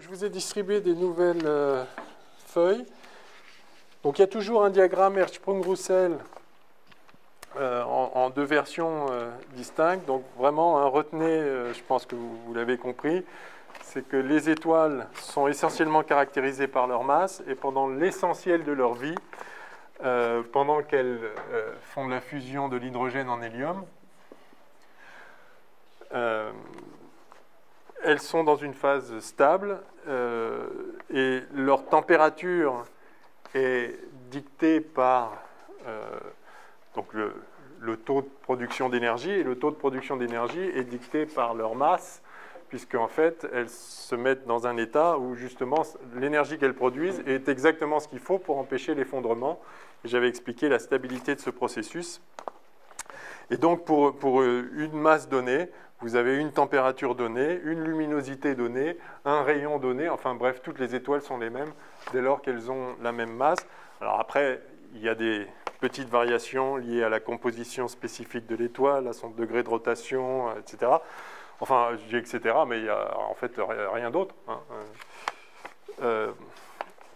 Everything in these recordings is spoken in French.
Donc, je vous ai distribué des nouvelles feuilles. Donc, il y a toujours un diagramme Hertzsprung-Roussel en deux versions distinctes. Donc, vraiment, retenez, je pense que vous l'avez compris, c'est que les étoiles sont essentiellement caractérisées par leur masse et pendant l'essentiel de leur vie, pendant qu'elles font la fusion de l'hydrogène en hélium, elles sont dans une phase stable et leur température est dictée par donc le taux de production d'énergie, et le taux de production d'énergie est dicté par leur masse, puisqu'en fait, elles se mettent dans un état où justement l'énergie qu'elles produisent est exactement ce qu'il faut pour empêcher l'effondrement. J'avais expliqué la stabilité de ce processus. Et donc, pour une masse donnée, vous avez une température donnée, une luminosité donnée, un rayon donné. Enfin bref, toutes les étoiles sont les mêmes dès lors qu'elles ont la même masse. Alors après, il y a des petites variations liées à la composition spécifique de l'étoile, à son degré de rotation, etc. Enfin, je dis etc., mais il n'y a en fait rien d'autre.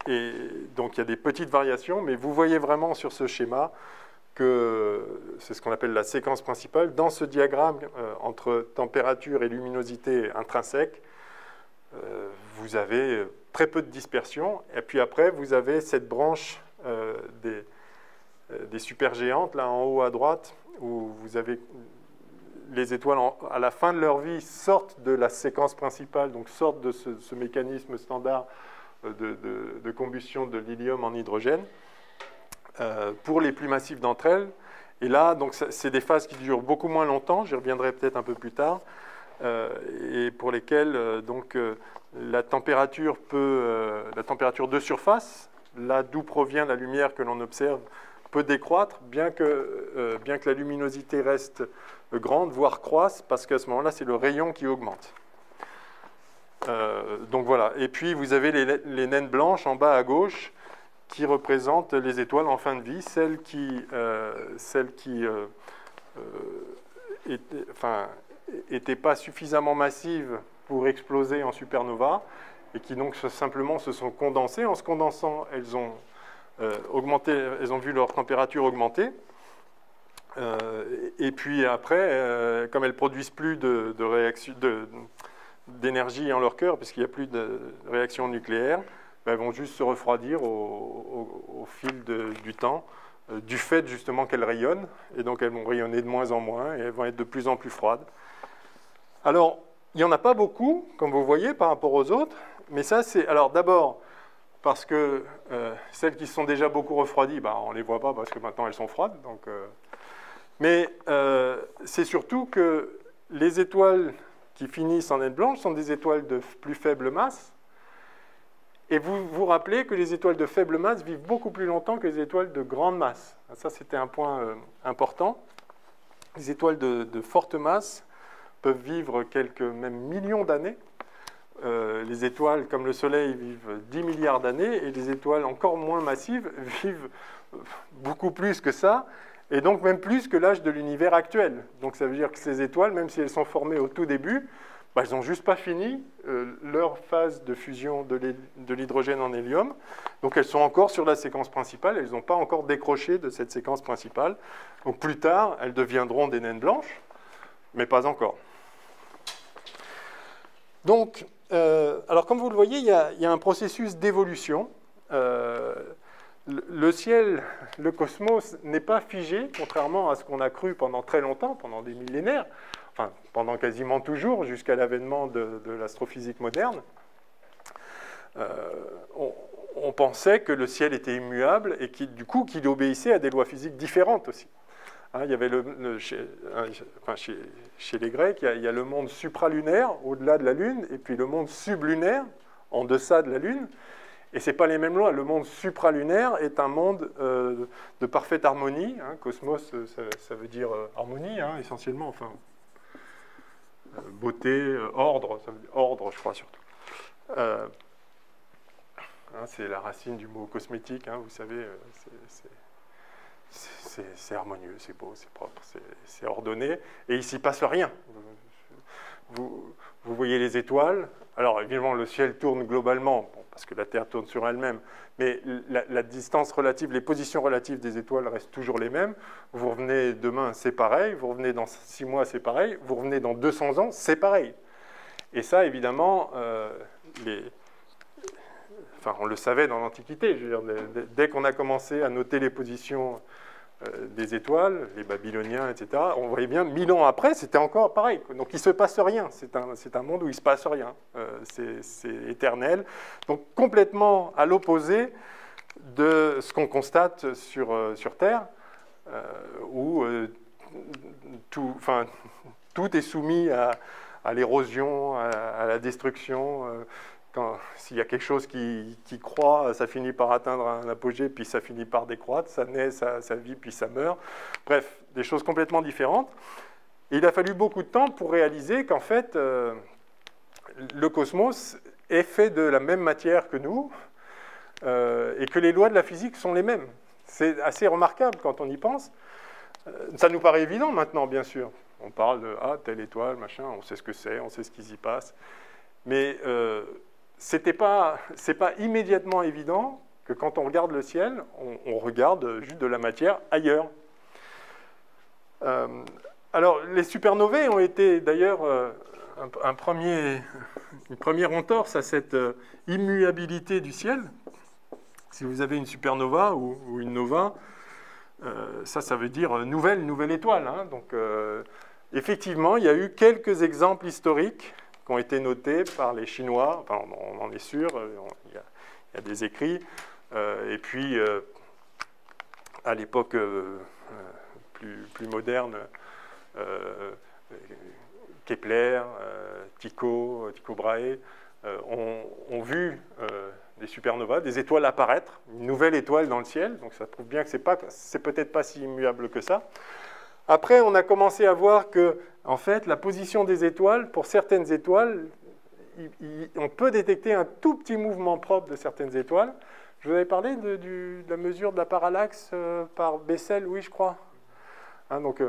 Et donc, il y a des petites variations, mais vous voyez vraiment sur ce schéma que c'est ce qu'on appelle la séquence principale. Dans ce diagramme, entre température et luminosité intrinsèque, vous avez très peu de dispersion. Et puis après, vous avez cette branche des supergéantes, là en haut à droite, où vous avez les étoiles, à la fin de leur vie, sortent de la séquence principale, donc sortent de ce mécanisme standard de combustion de l'hélium en hydrogène. Pour les plus massives d'entre elles. Et là, donc, c'est des phases qui durent beaucoup moins longtemps, j'y reviendrai peut-être un peu plus tard, et pour lesquelles la température de surface, là d'où provient la lumière que l'on observe, peut décroître, bien que la luminosité reste grande, voire croisse, parce qu'à ce moment-là, c'est le rayon qui augmente. Donc voilà. Et puis, vous avez les naines blanches en bas à gauche, qui représentent les étoiles en fin de vie, celles qui n'étaient pas suffisamment massives pour exploser en supernova et qui donc simplement se sont condensées. En se condensant, elles ont vu leur température augmenter. Et puis après, comme elles ne produisent plus d'énergie en leur cœur, puisqu'il n'y a plus de réaction nucléaire, elles vont juste se refroidir au fil du temps, du fait justement qu'elles rayonnent, et donc elles vont rayonner de moins en moins, et elles vont être de plus en plus froides. Alors, il n'y en a pas beaucoup, comme vous voyez, par rapport aux autres, mais ça c'est... Alors d'abord, parce que celles qui sont déjà beaucoup refroidies, on ne les voit pas parce que maintenant elles sont froides, mais c'est surtout que les étoiles qui finissent en naine blanche sont des étoiles de plus faible masse. Et vous vous rappelez que les étoiles de faible masse vivent beaucoup plus longtemps que les étoiles de grande masse. Ça, c'était un point important. Les étoiles de forte masse peuvent vivre quelques même millions d'années. Les étoiles comme le Soleil vivent 10 milliards d'années, et les étoiles encore moins massives vivent beaucoup plus que ça, et donc même plus que l'âge de l'univers actuel. Donc ça veut dire que ces étoiles, même si elles sont formées au tout début, elles n'ont juste pas fini leur phase de fusion de l'hydrogène en hélium. Donc elles sont encore sur la séquence principale, elles n'ont pas encore décroché de cette séquence principale. Donc plus tard, elles deviendront des naines blanches, mais pas encore. Donc, alors comme vous le voyez, il y a un processus d'évolution. Le ciel, le cosmos n'est pas figé, contrairement à ce qu'on a cru pendant très longtemps, pendant des millénaires. Enfin, pendant quasiment toujours, jusqu'à l'avènement de l'astrophysique moderne, on pensait que le ciel était immuable et du coup qu'il obéissait à des lois physiques différentes aussi. Il y avait chez les Grecs, il y a le monde supralunaire, au-delà de la Lune, et puis le monde sublunaire, en deçà de la Lune. Et ce n'est pas les mêmes lois. Le monde supralunaire est un monde de parfaite harmonie. Cosmos, ça veut dire harmonie, essentiellement, enfin... beauté, ordre, ça veut dire ordre, je crois, surtout. C'est la racine du mot cosmétique, vous savez, c'est harmonieux, c'est beau, c'est propre, c'est ordonné, et il ne s'y passe rien. Vous voyez les étoiles, Alors, évidemment, le ciel tourne globalement, bon, parce que la Terre tourne sur elle-même, mais la distance relative, les positions relatives des étoiles restent toujours les mêmes. Vous revenez demain, c'est pareil. Vous revenez dans 6 mois, c'est pareil. Vous revenez dans 200 ans, c'est pareil. Et ça, évidemment, enfin, on le savait dans l'Antiquité. Dès qu'on a commencé à noter les positions des étoiles, les Babyloniens, etc., on voyait bien, 1000 ans après, c'était encore pareil. Donc il ne se passe rien. C'est un monde où il ne se passe rien. C'est éternel. Donc complètement à l'opposé de ce qu'on constate sur Terre, où tout est soumis à l'érosion, à la destruction. S'il y a quelque chose qui croît, ça finit par atteindre un apogée, puis ça finit par décroître, ça naît, ça vit, puis ça meurt. Bref, des choses complètement différentes. Et il a fallu beaucoup de temps pour réaliser qu'en fait, le cosmos est fait de la même matière que nous, et que les lois de la physique sont les mêmes. C'est assez remarquable quand on y pense. Ça nous paraît évident maintenant, bien sûr. On parle de telle étoile, machin, on sait ce que c'est, on sait ce qui s'y passe. Mais c'est pas immédiatement évident que quand on regarde le ciel, on regarde juste de la matière ailleurs. Alors, les supernovae ont été d'ailleurs une première entorse à cette immuabilité du ciel. Si vous avez une supernova ou une nova, ça veut dire nouvelle étoile. Hein. Donc, effectivement, il y a eu quelques exemples historiques qui ont été notés par les Chinois, enfin, on en est sûr, il y a des écrits, et puis à l'époque plus moderne, Kepler, Tycho Brahe ont vu des supernovas, des étoiles apparaître, une nouvelle étoile dans le ciel, donc ça prouve bien que c'est peut-être pas si immuable que ça. Après, on a commencé à voir que, en fait, la position des étoiles, pour certaines étoiles, on peut détecter un tout petit mouvement propre de certaines étoiles. Je vous avais parlé de la mesure de la parallaxe par Bessel, oui, je crois. Hein, donc,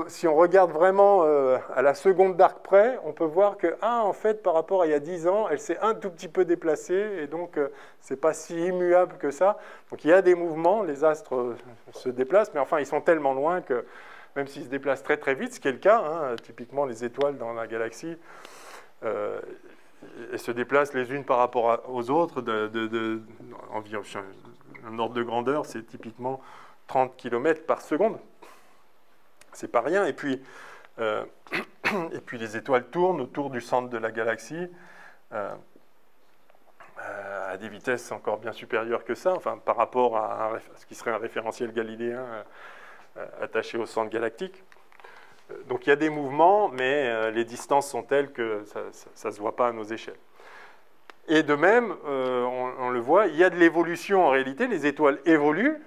si on regarde vraiment à la seconde d'arc près, on peut voir que, en fait, par rapport à il y a 10 ans, elle s'est un tout petit peu déplacée, et donc, c'est pas si immuable que ça. Donc, il y a des mouvements, les astres se déplacent, mais enfin, ils sont tellement loin que, même s'ils se déplacent très très vite, ce qui est le cas, hein, typiquement les étoiles dans la galaxie, elles se déplacent les unes par rapport aux autres, environ un ordre de grandeur, c'est typiquement 30 km par seconde. C'est pas rien. Et puis les étoiles tournent autour du centre de la galaxie à des vitesses encore bien supérieures que ça, enfin, par rapport à ce qui serait un référentiel galiléen attaché au centre galactique. Donc il y a des mouvements, mais les distances sont telles que ça ne se voit pas à nos échelles. Et de même, on le voit, il y a de l'évolution en réalité, les étoiles évoluent,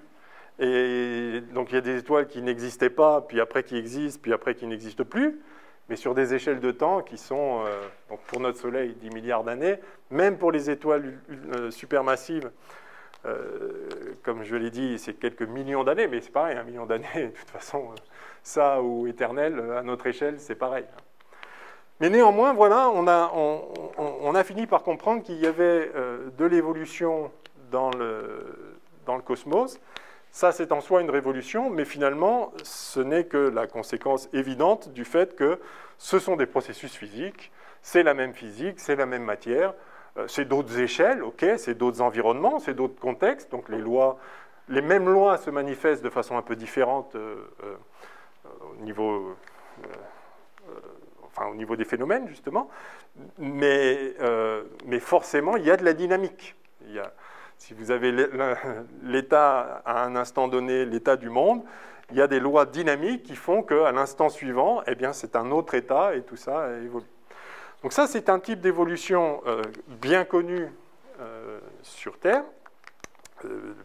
et donc il y a des étoiles qui n'existaient pas, puis après qui existent, puis après qui n'existent plus, mais sur des échelles de temps qui sont, donc pour notre Soleil, 10 milliards d'années, même pour les étoiles supermassives, comme je l'ai dit, c'est quelques millions d'années, mais c'est pareil, 1 million d'années, de toute façon, ça ou éternel, à notre échelle, c'est pareil. Mais néanmoins, voilà, on a fini par comprendre qu'il y avait de l'évolution dans le cosmos. Ça, c'est en soi une révolution, mais finalement, ce n'est que la conséquence évidente du fait que ce sont des processus physiques, c'est la même physique, c'est la même matière, c'est d'autres échelles, ok, c'est d'autres environnements, c'est d'autres contextes, donc les mêmes lois se manifestent de façon un peu différente au niveau des phénomènes, justement, mais forcément, il y a de la dynamique. Si vous avez l'état à un instant donné, l'état du monde, il y a des lois dynamiques qui font qu'à l'instant suivant, eh bien, c'est un autre état et tout ça évolue. Donc ça, c'est un type d'évolution bien connu sur Terre,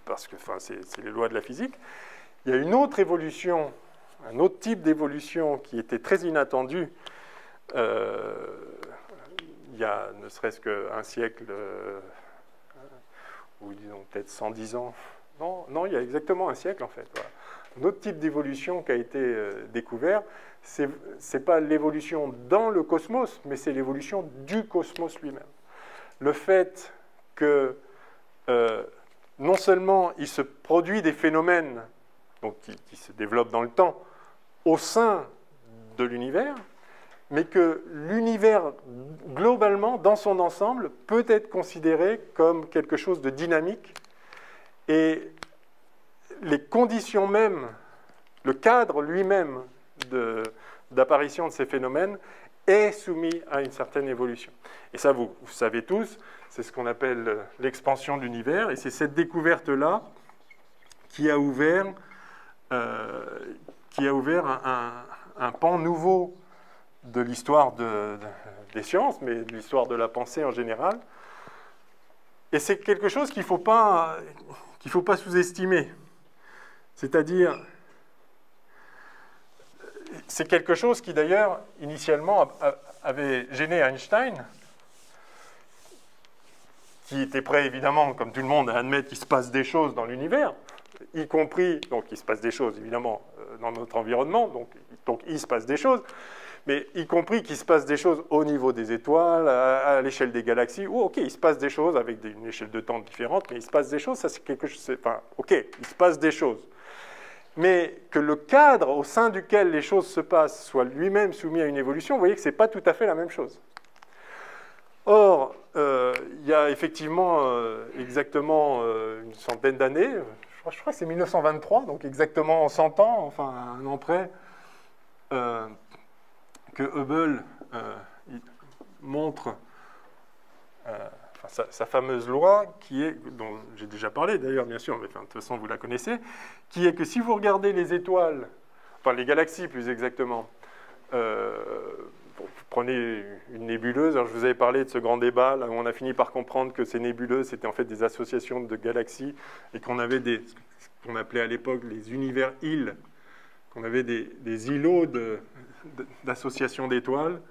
parce que c'est les lois de la physique. Il y a une autre évolution, un autre type d'évolution qui était très inattendu il y a ne serait-ce qu'un siècle, ou disons peut-être 110 ans. Non, il y a exactement un siècle en fait. Voilà. un autre type d'évolution qui a été découvert. Ce n'est pas l'évolution dans le cosmos, mais c'est l'évolution du cosmos lui-même. Le fait que non seulement il se produit des phénomènes donc, qui se développent dans le temps au sein de l'univers, mais que l'univers, globalement, dans son ensemble, peut être considéré comme quelque chose de dynamique. Et les conditions mêmes, le cadre lui-même d'apparition de ces phénomènes est soumis à une certaine évolution. Et ça, vous savez tous, c'est ce qu'on appelle l'expansion de l'univers, et c'est cette découverte-là qui a ouvert un pan nouveau de l'histoire des sciences, mais de l'histoire de la pensée en général. Et c'est quelque chose qu'il ne faut pas sous-estimer. C'est-à-dire, c'est quelque chose qui d'ailleurs, initialement, avait gêné Einstein, qui était prêt, évidemment, comme tout le monde, à admettre qu'il se passe des choses dans l'univers, y compris, donc il se passe des choses, évidemment, dans notre environnement, donc il se passe des choses, mais y compris qu'il se passe des choses au niveau des étoiles, à l'échelle des galaxies, ou ok, il se passe des choses avec une échelle de temps différente, mais il se passe des choses, ça c'est quelque chose, enfin, ok, il se passe des choses. Mais que le cadre au sein duquel les choses se passent soit lui-même soumis à une évolution, vous voyez que ce n'est pas tout à fait la même chose. Or, il y a effectivement exactement une centaine d'années, je crois que c'est 1923, donc exactement en 100 ans, enfin un an près, que Hubble montre sa fameuse loi, dont j'ai déjà parlé d'ailleurs, bien sûr, mais de toute façon vous la connaissez, qui est que si vous regardez les étoiles, enfin les galaxies plus exactement, vous prenez une nébuleuse, alors je vous avais parlé de ce grand débat, là où on a fini par comprendre que ces nébuleuses, c'était en fait des associations de galaxies, et qu'on avait ce qu'on appelait à l'époque les univers-îles, qu'on avait des îlots d'associations d'étoiles.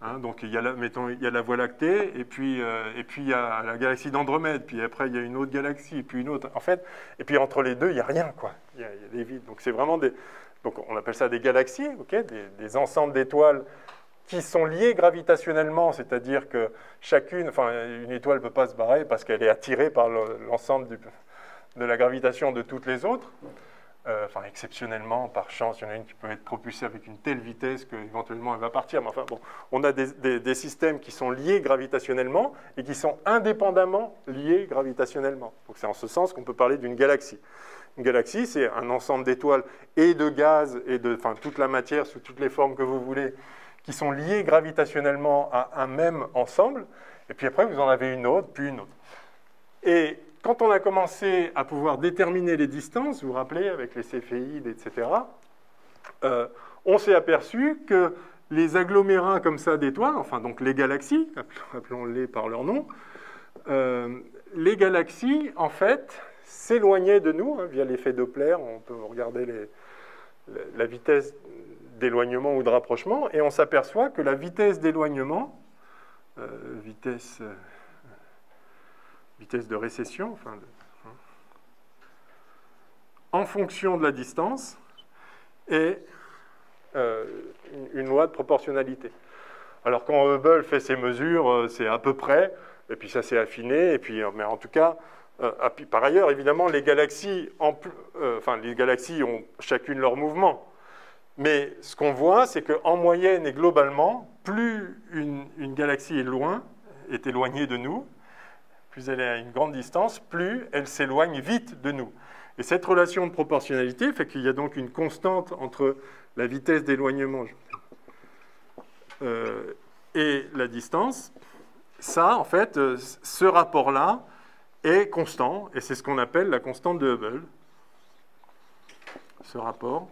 Hein, donc il y a la Voie lactée, et puis il y a la galaxie d'Andromède, puis après il y a une autre galaxie, puis une autre. En fait, et puis entre les deux, il n'y a rien, quoi. Il y a des vides. Donc c'est vraiment donc on appelle ça des galaxies, okay, des ensembles d'étoiles qui sont liées gravitationnellement, c'est-à-dire que une étoile ne peut pas se barrer parce qu'elle est attirée par l'ensemble de la gravitation de toutes les autres. Exceptionnellement, par chance, il y en a une qui peut être propulsée avec une telle vitesse qu'éventuellement elle va partir. Mais enfin, bon, on a des systèmes qui sont liés gravitationnellement et qui sont indépendamment liés gravitationnellement. Donc c'est en ce sens qu'on peut parler d'une galaxie. Une galaxie, c'est un ensemble d'étoiles et de gaz et toute la matière sous toutes les formes que vous voulez, qui sont liées gravitationnellement à un même ensemble. Et puis après, vous en avez une autre, puis une autre. Et quand on a commencé à pouvoir déterminer les distances, vous vous rappelez, avec les céphéides, etc., on s'est aperçu que les agglomérats comme ça d'étoiles, enfin donc les galaxies, appelons-les par leur nom, les galaxies, en fait, s'éloignaient de nous, via l'effet Doppler, on peut regarder la vitesse d'éloignement ou de rapprochement, et on s'aperçoit que la vitesse d'éloignement, vitesse de récession, en fonction de la distance, est une loi de proportionnalité. Alors quand Hubble fait ses mesures, c'est à peu près, et puis ça s'est affiné, et puis, mais en tout cas, par ailleurs, évidemment, les galaxies ont chacune leur mouvement. Mais ce qu'on voit, c'est qu'en moyenne et globalement, plus une galaxie est éloignée de nous, plus elle est à une grande distance, plus elle s'éloigne vite de nous. Et cette relation de proportionnalité fait qu'il y a donc une constante entre la vitesse d'éloignement et la distance. Ça, en fait, ce rapport-là est constant, et c'est ce qu'on appelle la constante de Hubble. Ce rapport.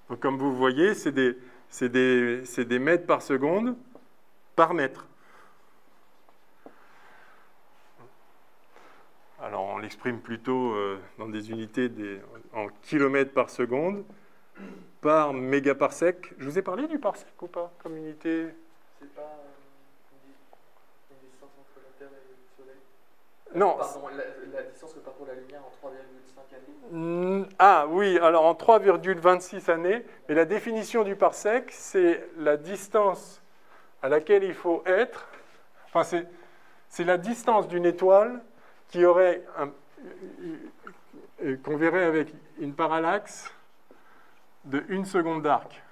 Donc, comme vous voyez, c'est des mètres par seconde par mètre. Alors, on l'exprime plutôt dans des unités en kilomètres par seconde par mégaparsec. Je vous ai parlé du parsec ou pas comme unité? C'est pas une distance entre la Terre et le Non. Pardon, la distance que parcourt la lumière en 3,5 années. Ah oui, alors en 3,26 années, mais la définition du parsec, c'est la distance à laquelle il faut être, enfin c'est la distance d'une étoile qui aurait, qu'on verrait avec une parallaxe de 1 seconde d'arc.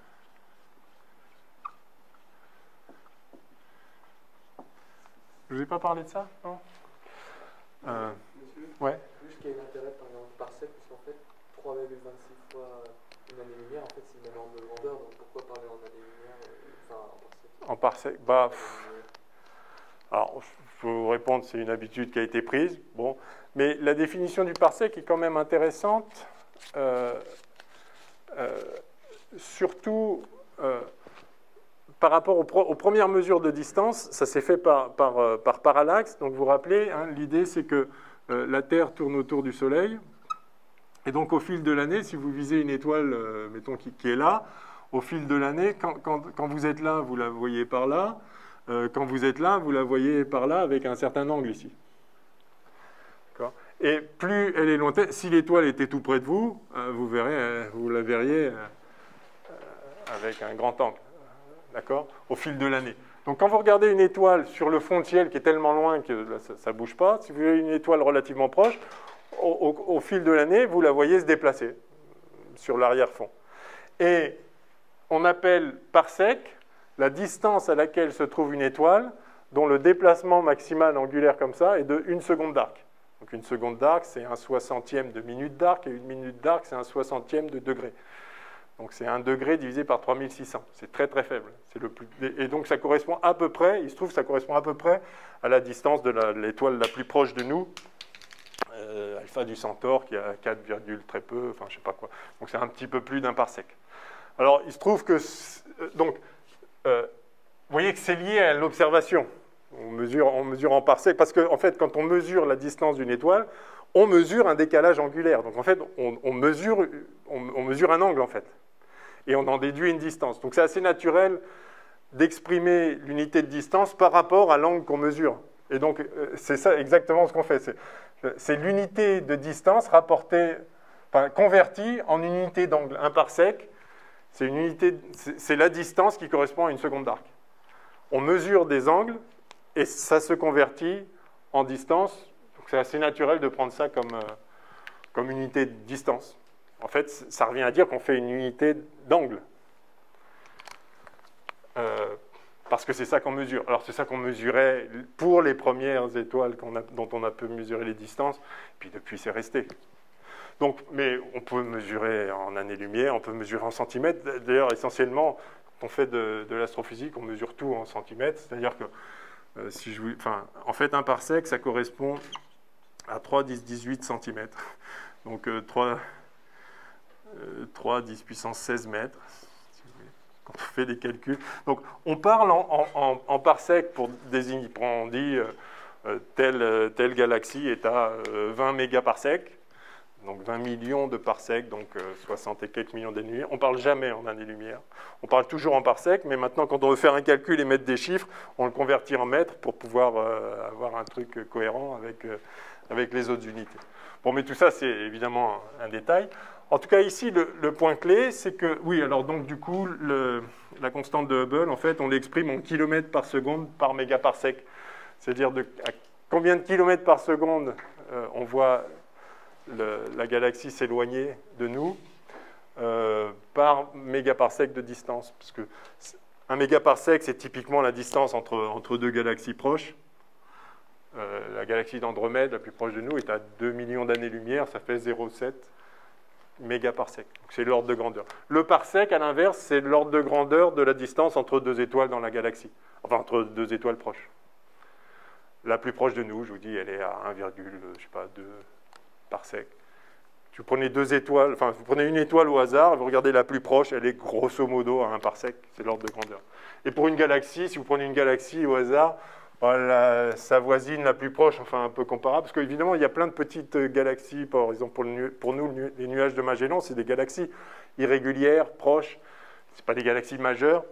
Je vous ai pas parlé de ça, non? Monsieur, ouais. Juste qu'il y a un intérêt par exemple parsec, parce qu'en fait, 3,26 fois une année-lumière, en fait, c'est une énorme grandeur, donc pourquoi parler en année-lumière, enfin en parsec? En parsec, bah... Alors, je peux vous répondre, c'est une habitude qui a été prise, bon. Mais la définition du parsec est quand même intéressante, surtout... par rapport aux premières mesures de distance, ça s'est fait par parallaxe. Donc vous vous rappelez, hein, l'idée c'est que la Terre tourne autour du Soleil. Et donc au fil de l'année, si vous visez une étoile, mettons, qui est là, au fil de l'année, quand vous êtes là, vous la voyez par là. Quand vous êtes là, vous la voyez par là avec un certain angle ici. Et plus elle est lointaine, si l'étoile était tout près de vous, vous la verriez avec un grand angle. D'accord? Au fil de l'année. Donc quand vous regardez une étoile sur le fond de ciel qui est tellement loin que là, ça ne bouge pas, si vous avez une étoile relativement proche, au fil de l'année, vous la voyez se déplacer sur l'arrière-fond. Et on appelle parsec la distance à laquelle se trouve une étoile dont le déplacement maximal angulaire comme ça est de 1 seconde d'arc. Donc 1 seconde d'arc, c'est 1/60e de minute d'arc, et 1 minute d'arc, c'est 1/60e de degré. Donc c'est 1 degré divisé par 3600. C'est très très faible. Et donc ça correspond à peu près, il se trouve que ça correspond à peu près à la distance de l'étoile la plus proche de nous, Alpha du Centaure, qui a 4, très peu, enfin je sais pas quoi. Donc c'est un petit peu plus d'1 parsec. Alors il se trouve que, donc, vous voyez que c'est lié à l'observation. On mesure en parsec, parce qu'en fait quand on mesure la distance d'une étoile, on mesure un décalage angulaire. Donc en fait on mesure un angle en fait. Et on en déduit une distance. Donc c'est assez naturel d'exprimer l'unité de distance par rapport à l'angle qu'on mesure. Et donc c'est ça exactement ce qu'on fait. C'est l'unité de distance rapportée, enfin, convertie en unité d'angle. 1 parsec, c'est la distance qui correspond à 1 seconde d'arc. On mesure des angles et ça se convertit en distance. Donc c'est assez naturel de prendre ça comme unité de distance. En fait, ça revient à dire qu'on fait une unité d'angle. Parce que c'est ça qu'on mesure. Alors, c'est ça qu'on mesurait pour les premières étoiles dont on a pu mesurer les distances. Puis depuis, c'est resté. Donc, mais on peut mesurer en années-lumière, on peut mesurer en centimètres. D'ailleurs, essentiellement, quand on fait de l'astrophysique, on mesure tout en centimètres. C'est-à-dire que, en fait, 1 parsec, ça correspond à 3, 10, 18 centimètres. Donc, 3, 10 puissance 16 mètres, quand on fait des calculs. Donc, on parle en parsec pour désigner, on dit telle galaxie est à 20 mégaparsecs, donc 20 millions de parsecs, donc 60 et quelques millions d'années-lumière. On ne parle jamais en années-lumière. On parle toujours en parsecs, mais maintenant, quand on veut faire un calcul et mettre des chiffres, on le convertit en mètres pour pouvoir avoir un truc cohérent avec les autres unités. Bon, mais tout ça, c'est évidemment un détail. En tout cas, ici, le point clé, c'est que, oui, alors donc, du coup, la constante de Hubble, en fait, on l'exprime en kilomètres par seconde par mégaparsec. C'est-à-dire à combien de kilomètres par seconde on voit la galaxie s'éloigner de nous par mégaparsec de distance. Parce que 1 mégaparsec, c'est typiquement la distance entre 2 galaxies proches. La galaxie d'Andromède, la plus proche de nous, est à 2 millions d'années-lumière, ça fait 0,7 mégaparsec. C'est l'ordre de grandeur. Le parsec, à l'inverse, c'est l'ordre de grandeur de la distance entre 2 étoiles dans la galaxie. Enfin, entre 2 étoiles proches. La plus proche de nous, je vous dis, elle est à 1,2 parsec. Vous prenez 2 étoiles, enfin, vous prenez une étoile au hasard, vous regardez la plus proche, elle est grosso modo à 1 parsec, c'est l'ordre de grandeur. Et pour une galaxie, si vous prenez une galaxie au hasard, sa voisine la plus proche, enfin un peu comparable, parce qu'évidemment, il y a plein de petites galaxies, par exemple pour nous, les nuages de Magellan, c'est des galaxies irrégulières, proches, ce pas des galaxies majeures,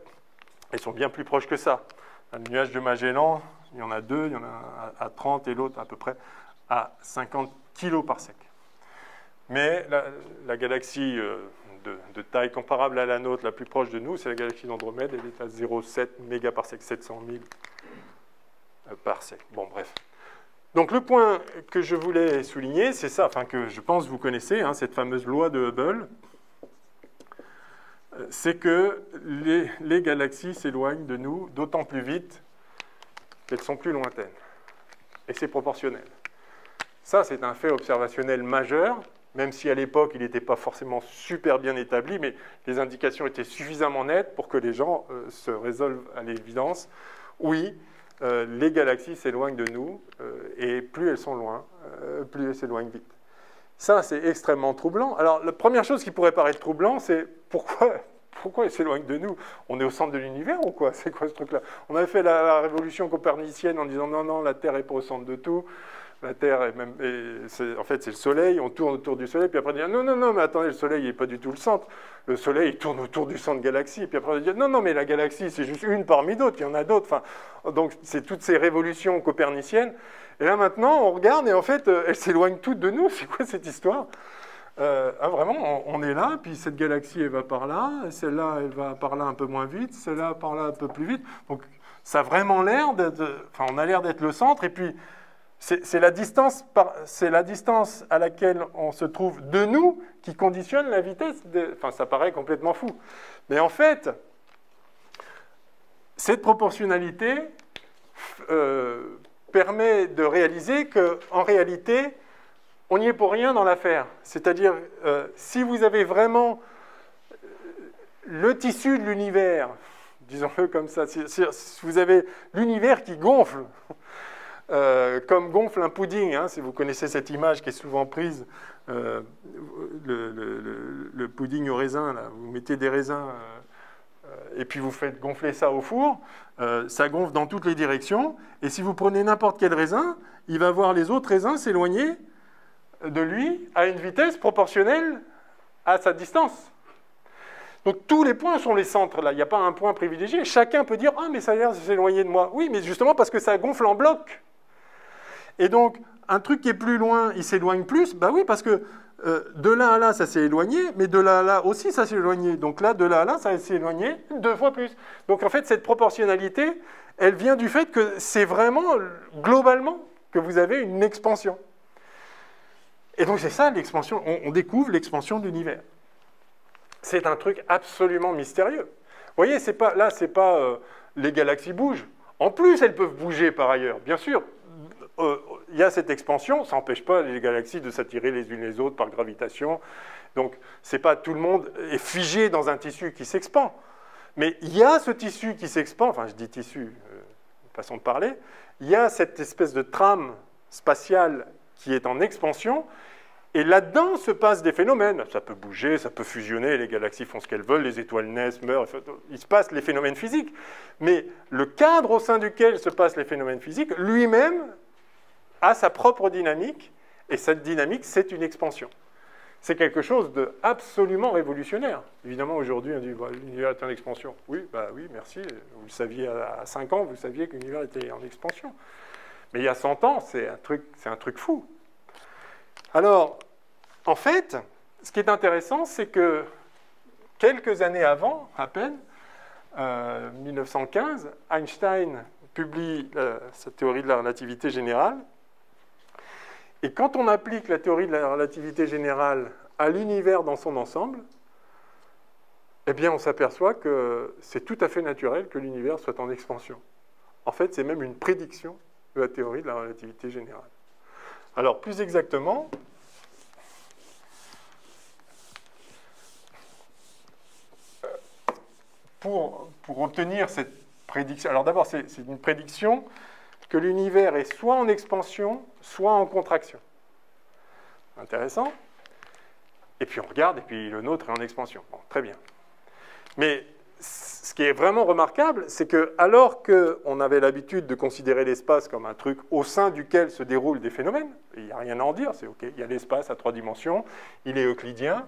elles sont bien plus proches que ça. Le nuage de Magellan, il y en a 2, il y en a un à 30 et l'autre à peu près à 50 kg par sec. Mais la galaxie de taille comparable à la nôtre, la plus proche de nous, c'est la galaxie d'Andromède, elle est à 0,7 mégaparsec, 700 000 parsec. Bon, bref. Donc le point que je voulais souligner, c'est ça, enfin que je pense vous connaissez, hein, cette fameuse loi de Hubble, c'est que les galaxies s'éloignent de nous d'autant plus vite qu'elles sont plus lointaines. Et c'est proportionnel. Ça, c'est un fait observationnel majeur, même si à l'époque, il n'était pas forcément super bien établi, mais les indications étaient suffisamment nettes pour que les gens se résolvent à l'évidence. Oui, les galaxies s'éloignent de nous, et plus elles sont loin, plus elles s'éloignent vite. Ça, c'est extrêmement troublant. Alors, la première chose qui pourrait paraître troublant, c'est pourquoi elles s'éloignent de nous? On est au centre de l'univers ou quoi? C'est quoi ce truc-là? On avait fait la révolution copernicienne en disant non, non, la Terre n'est pas au centre de tout. La Terre est même, en fait, c'est le Soleil, on tourne autour du Soleil, puis après on dit non, non, non, mais attendez, le Soleil n'est pas du tout le centre. Le Soleil, il tourne autour du centre galaxie, puis après on dit non, non, mais la galaxie, c'est juste une parmi d'autres, il y en a d'autres. Enfin, donc, c'est toutes ces révolutions coperniciennes. Et là, maintenant, on regarde, et en fait, elles s'éloignent toutes de nous. C'est quoi cette histoire? Vraiment, on est là, puis cette galaxie, elle va par là, celle-là, elle va par là un peu moins vite, celle-là, par là un peu plus vite. Donc, ça a vraiment l'air d'être... Enfin, on a l'air d'être le centre, et puis... C'est la distance à laquelle on se trouve de nous qui conditionne la vitesse. Enfin, ça paraît complètement fou. Mais en fait, cette proportionnalité permet de réaliser qu'en réalité, on n'y est pour rien dans l'affaire. C'est-à-dire, si vous avez vraiment le tissu de l'univers, disons-le comme ça, si vous avez l'univers qui gonfle, comme gonfle un pudding, hein, si vous connaissez cette image qui est souvent prise, le pudding au raisin, là, vous mettez des raisins et puis vous faites gonfler ça au four, ça gonfle dans toutes les directions, et si vous prenez n'importe quel raisin, il va voir les autres raisins s'éloigner de lui à une vitesse proportionnelle à sa distance. Donc tous les points sont les centres, là, il n'y a pas un point privilégié. Chacun peut dire « Ah, mais ça a l'air de s'éloigner de moi ». Oui, mais justement parce que ça gonfle en bloc. Et donc, un truc qui est plus loin, il s'éloigne plus. Ben oui, parce que de là à là, ça s'est éloigné, mais de là à là aussi, ça s'est éloigné. Donc là, de là à là, ça s'est éloigné 2 fois plus. Donc en fait, cette proportionnalité, elle vient du fait que c'est vraiment, globalement, que vous avez une expansion. Et donc c'est ça, l'expansion. On découvre l'expansion de l'univers. C'est un truc absolument mystérieux. Vous voyez, là, c'est pas les galaxies bougent. En plus, elles peuvent bouger par ailleurs, bien sûr. Il y a cette expansion, ça n'empêche pas les galaxies de s'attirer les unes les autres par gravitation. Donc, c'est pas tout le monde est figé dans un tissu qui s'expand. Mais il y a ce tissu qui s'expand, enfin je dis tissu, façon de parler, il y a cette espèce de trame spatiale qui est en expansion, et là-dedans se passent des phénomènes. Ça peut bouger, ça peut fusionner, les galaxies font ce qu'elles veulent, les étoiles naissent, meurent, il se passe les phénomènes physiques. Mais le cadre au sein duquel se passent les phénomènes physiques, lui-même, a sa propre dynamique, et cette dynamique, c'est une expansion. C'est quelque chose d'absolument révolutionnaire. Évidemment, aujourd'hui, on dit bah, l'univers est en expansion. Oui, bah oui, merci. Vous le saviez à 5 ans, vous saviez que l'univers était en expansion. Mais il y a 100 ans, c'est un truc fou. Alors, en fait, ce qui est intéressant, c'est que quelques années avant, à peine, 1915, Einstein publie sa théorie de la relativité générale. Et quand on applique la théorie de la relativité générale à l'univers dans son ensemble, eh bien, on s'aperçoit que c'est tout à fait naturel que l'univers soit en expansion. En fait, c'est même une prédiction de la théorie de la relativité générale. Alors, plus exactement, pour obtenir cette prédiction... Alors d'abord, c'est une prédiction que l'univers est soit en expansion, soit en contraction. Intéressant. Et puis on regarde, et puis le nôtre est en expansion. Bon, très bien. Mais ce qui est vraiment remarquable, c'est que alors qu'on avait l'habitude de considérer l'espace comme un truc au sein duquel se déroulent des phénomènes, il n'y a rien à en dire, c'est OK, il y a l'espace à 3 dimensions, il est euclidien.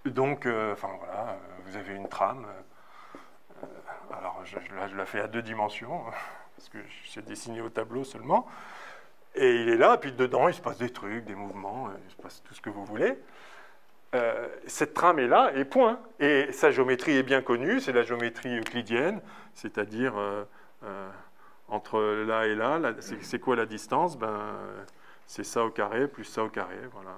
Donc, enfin voilà, vous avez une trame. Alors, je la fais à 2 dimensions, parce que j'ai dessiné au tableau seulement. Et il est là, puis dedans, il se passe des trucs, des mouvements, il se passe tout ce que vous voulez. Cette trame est là, et point. Et sa géométrie est bien connue, c'est la géométrie euclidienne, c'est-à-dire entre là et là, c'est quoi la distance? C'est ça au carré plus ça au carré, voilà.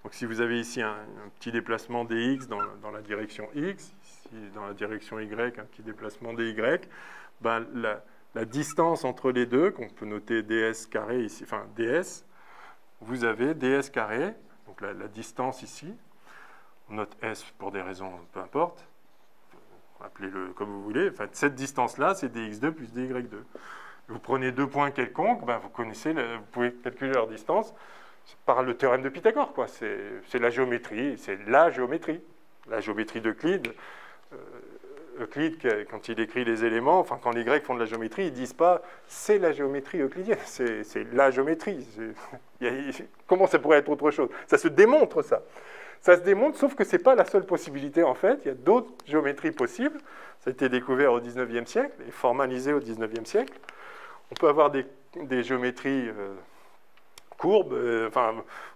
Donc si vous avez ici un petit déplacement dx dans la direction x, ici dans la direction y, un petit déplacement dy, la distance entre les deux, qu'on peut noter ds carré ici, enfin ds, vous avez ds carré, donc la distance ici, on note s pour des raisons, peu importe, appelez-le comme vous voulez, enfin, cette distance-là, c'est dx2 plus dy2. Vous prenez 2 points quelconques, vous connaissez, vous pouvez calculer leur distance par le théorème de Pythagore, quoi. C'est la géométrie, la géométrie d'Euclide. Euclide, quand il écrit les éléments, enfin quand les Grecs font de la géométrie, ils ne disent pas « c'est la géométrie euclidienne », c'est la géométrie. Comment ça pourrait être autre chose? Ça se démontre, ça. Ça se démontre, sauf que ce n'est pas la seule possibilité, en fait. Il y a d'autres géométries possibles. Ça a été découvert au XIXe siècle et formalisé au XIXe siècle. On peut avoir des géométries courbes.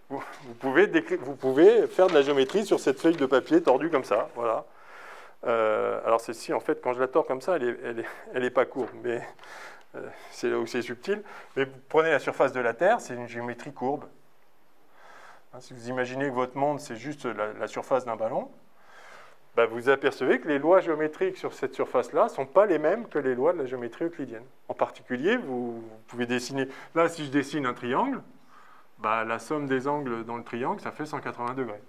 Vous pouvez faire de la géométrie sur cette feuille de papier tordue comme ça, voilà. Alors celle-ci, en fait, quand je la tords comme ça, elle est pas courbe, mais c'est là où c'est subtil. Mais vous prenez la surface de la Terre, c'est une géométrie courbe. Si vous imaginez que votre monde, c'est juste la surface d'un ballon, vous apercevez que les lois géométriques sur cette surface-là ne sont pas les mêmes que les lois de la géométrie euclidienne. En particulier, vous pouvez dessiner... Là, si je dessine un triangle, la somme des angles dans le triangle, ça fait 180 degrés.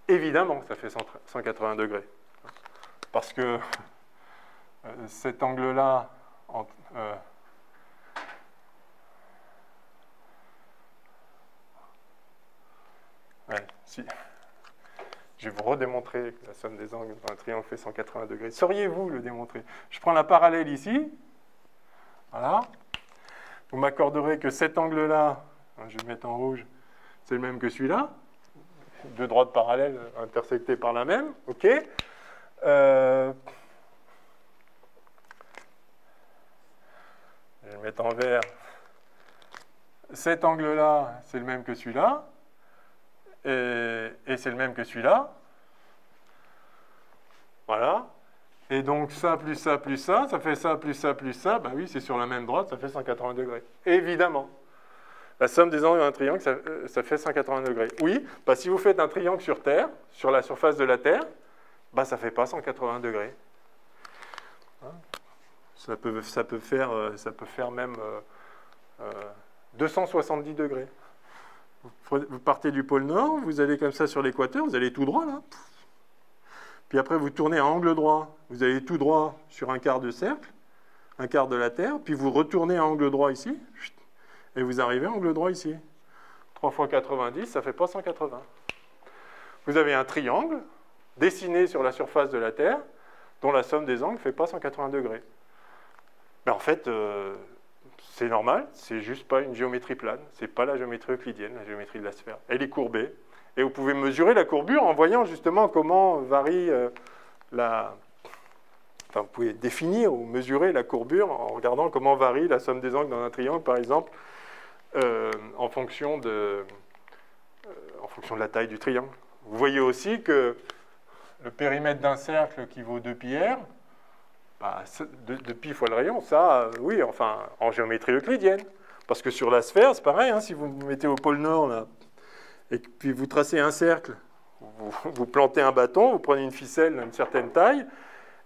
Évidemment, ça fait 180 degrés. Parce que cet angle-là... si. Je vais vous redémontrer que la somme des angles dans un triangle fait 180 degrés. Sauriez-vous le démontrer? Je prends la parallèle ici. Voilà. Vous m'accorderez que cet angle-là, je vais le mettre en rouge, c'est le même que celui-là. 2 droites parallèles intersectées par la même. OK. Je vais le mettre en vert. Cet angle-là, c'est le même que celui-là. Et c'est le même que celui-là. Voilà. Et donc ça plus ça plus ça, ça fait ça plus ça plus ça. Oui, c'est sur la même droite, ça fait 180 degrés. Évidemment. La somme des angles d'un triangle, ça fait 180 degrés. Oui, si vous faites un triangle sur Terre, sur la surface de la Terre, ça ne fait pas 180 degrés. Ça peut faire même 270 degrés. Vous partez du pôle Nord, vous allez comme ça sur l'équateur, vous allez tout droit là. Puis après, vous tournez à angle droit. Vous allez tout droit sur un quart de cercle, un quart de la Terre, puis vous retournez à angle droit ici, et vous arrivez à angle droit ici. 3 fois 90, ça ne fait pas 180. Vous avez un triangle dessiné sur la surface de la Terre, dont la somme des angles ne fait pas 180 degrés. Mais en fait... c'est normal, c'est juste pas une géométrie plane, c'est pas la géométrie euclidienne, la géométrie de la sphère. Elle est courbée, et vous pouvez mesurer la courbure en voyant justement comment varie vous pouvez définir ou mesurer la courbure en regardant comment varie la somme des angles dans un triangle, par exemple, en fonction de la taille du triangle. Vous voyez aussi que le périmètre d'un cercle qui vaut 2πr, 2π fois le rayon, ça, oui, enfin, en géométrie euclidienne. Parce que sur la sphère, c'est pareil, si vous vous mettez au pôle Nord, là, et puis vous tracez un cercle, vous plantez un bâton, vous prenez une ficelle d'une certaine taille,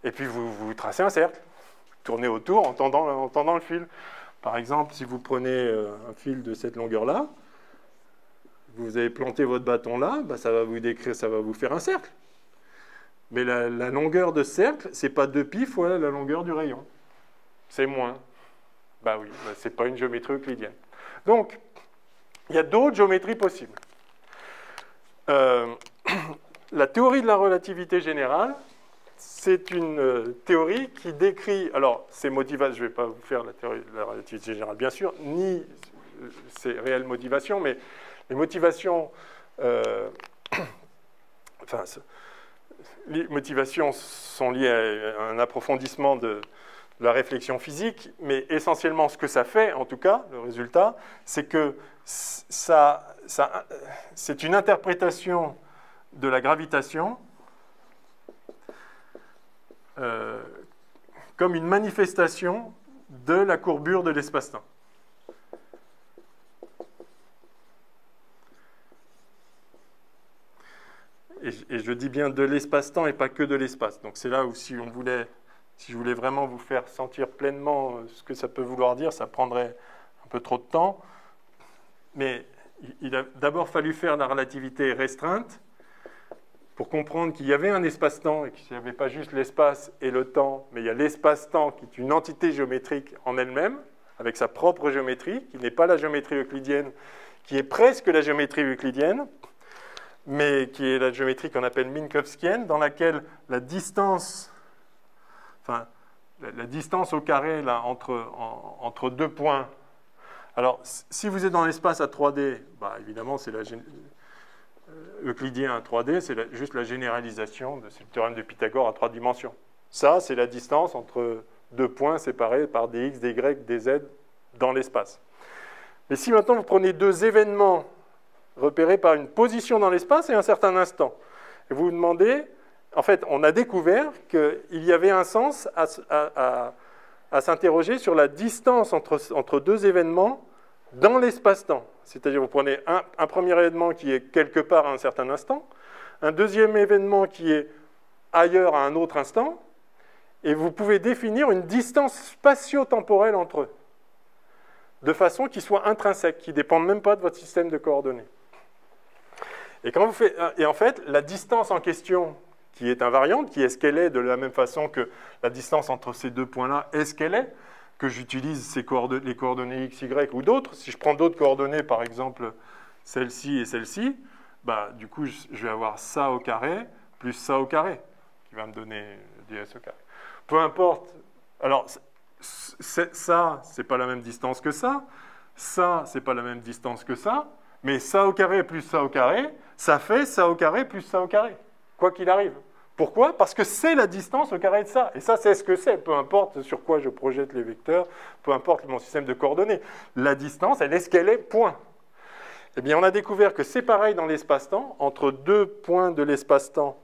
et puis vous tracez un cercle. Vous tournez autour en tendant le fil. Par exemple, si vous prenez un fil de cette longueur-là, vous avez planté votre bâton là, ça va vous faire un cercle. Mais la longueur de cercle, c'est pas 2π fois la longueur du rayon. C'est moins. Oui, c'est pas une géométrie euclidienne. Donc, il y a d'autres géométries possibles. La théorie de la relativité générale, c'est une théorie qui décrit... Alors, ces motivations, je ne vais pas vous faire la théorie de la relativité générale, bien sûr, ni ses réelles motivations, mais les motivations... les motivations sont liées à un approfondissement de la réflexion physique, mais essentiellement ce que ça fait, en tout cas, le résultat, c'est que c'est une interprétation de la gravitation comme une manifestation de la courbure de l'espace-temps. Et je dis bien de l'espace-temps et pas que de l'espace. Donc c'est là où si je voulais vraiment vous faire sentir pleinement ce que ça peut vouloir dire, ça prendrait un peu trop de temps. Mais il a d'abord fallu faire la relativité restreinte pour comprendre qu'il y avait un espace-temps et qu'il n'y avait pas juste l'espace et le temps, mais il y a l'espace-temps qui est une entité géométrique en elle-même, avec sa propre géométrie, qui n'est pas la géométrie euclidienne, qui est presque la géométrie euclidienne, mais qui est la géométrie qu'on appelle minkowskienne, dans laquelle la distance, enfin, la distance au carré là, entre deux points. Alors, si vous êtes dans l'espace à 3D, bah, évidemment, c'est euclidien à 3D, c'est juste la généralisation de ce théorème de Pythagore à 3 dimensions. Ça, c'est la distance entre deux points séparés par des x, des y, des z dans l'espace. Mais si maintenant vous prenez deux événements repérés par une position dans l'espace et un certain instant, et vous vous demandez, en fait, on a découvert qu'il y avait un sens à s'interroger sur la distance entre deux événements dans l'espace-temps. C'est-à-dire, vous prenez un premier événement qui est quelque part à un certain instant, un deuxième événement qui est ailleurs à un autre instant, et vous pouvez définir une distance spatio-temporelle entre eux, de façon qu'ils soient intrinsèques, qui ne dépendent même pas de votre système de coordonnées. Et en fait, la distance en question, qui est invariante, qui est ce qu'elle est, de la même façon que la distance entre ces deux points-là est ce qu'elle est, que j'utilise les coordonnées x, y ou d'autres. Si je prends d'autres coordonnées, par exemple celle-ci et celle-ci, bah, du coup, je vais avoir ça au carré plus ça au carré, qui va me donner ds au carré. Peu importe. Alors, ça, c'est pas la même distance que ça, c'est pas la même distance que ça, mais ça au carré plus ça au carré, ça fait ça au carré plus ça au carré, quoi qu'il arrive. Pourquoi? Parce que c'est la distance au carré de ça. Et ça, c'est ce que c'est, peu importe sur quoi je projette les vecteurs, peu importe mon système de coordonnées. La distance, elle est ce qu'elle est, point. Eh bien, on a découvert que c'est pareil dans l'espace-temps. Entre deux points de l'espace-temps,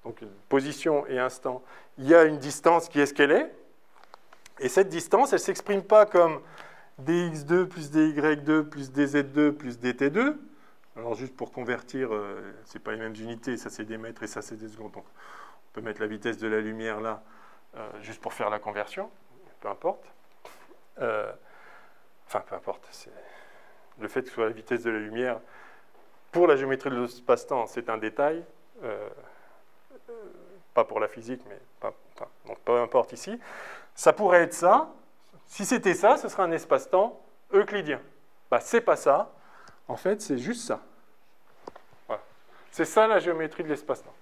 donc une position et instant, il y a une distance qui est ce qu'elle est. Et cette distance, elle ne s'exprime pas comme dx2 plus dy2 plus dz2 plus dt2. Alors, juste pour convertir, ce n'est pas les mêmes unités, ça c'est des mètres et ça c'est des secondes. Donc, on peut mettre la vitesse de la lumière là, juste pour faire la conversion, peu importe. Enfin, peu importe. Le fait que ce soit la vitesse de la lumière, pour la géométrie de l'espace-temps, c'est un détail. Pas pour la physique, mais donc peu importe ici. Ça pourrait être ça. Si c'était ça, ce serait un espace-temps euclidien. Bah, c'est pas ça. En fait, c'est juste ça. Voilà. C'est ça la géométrie de l'espace-temps.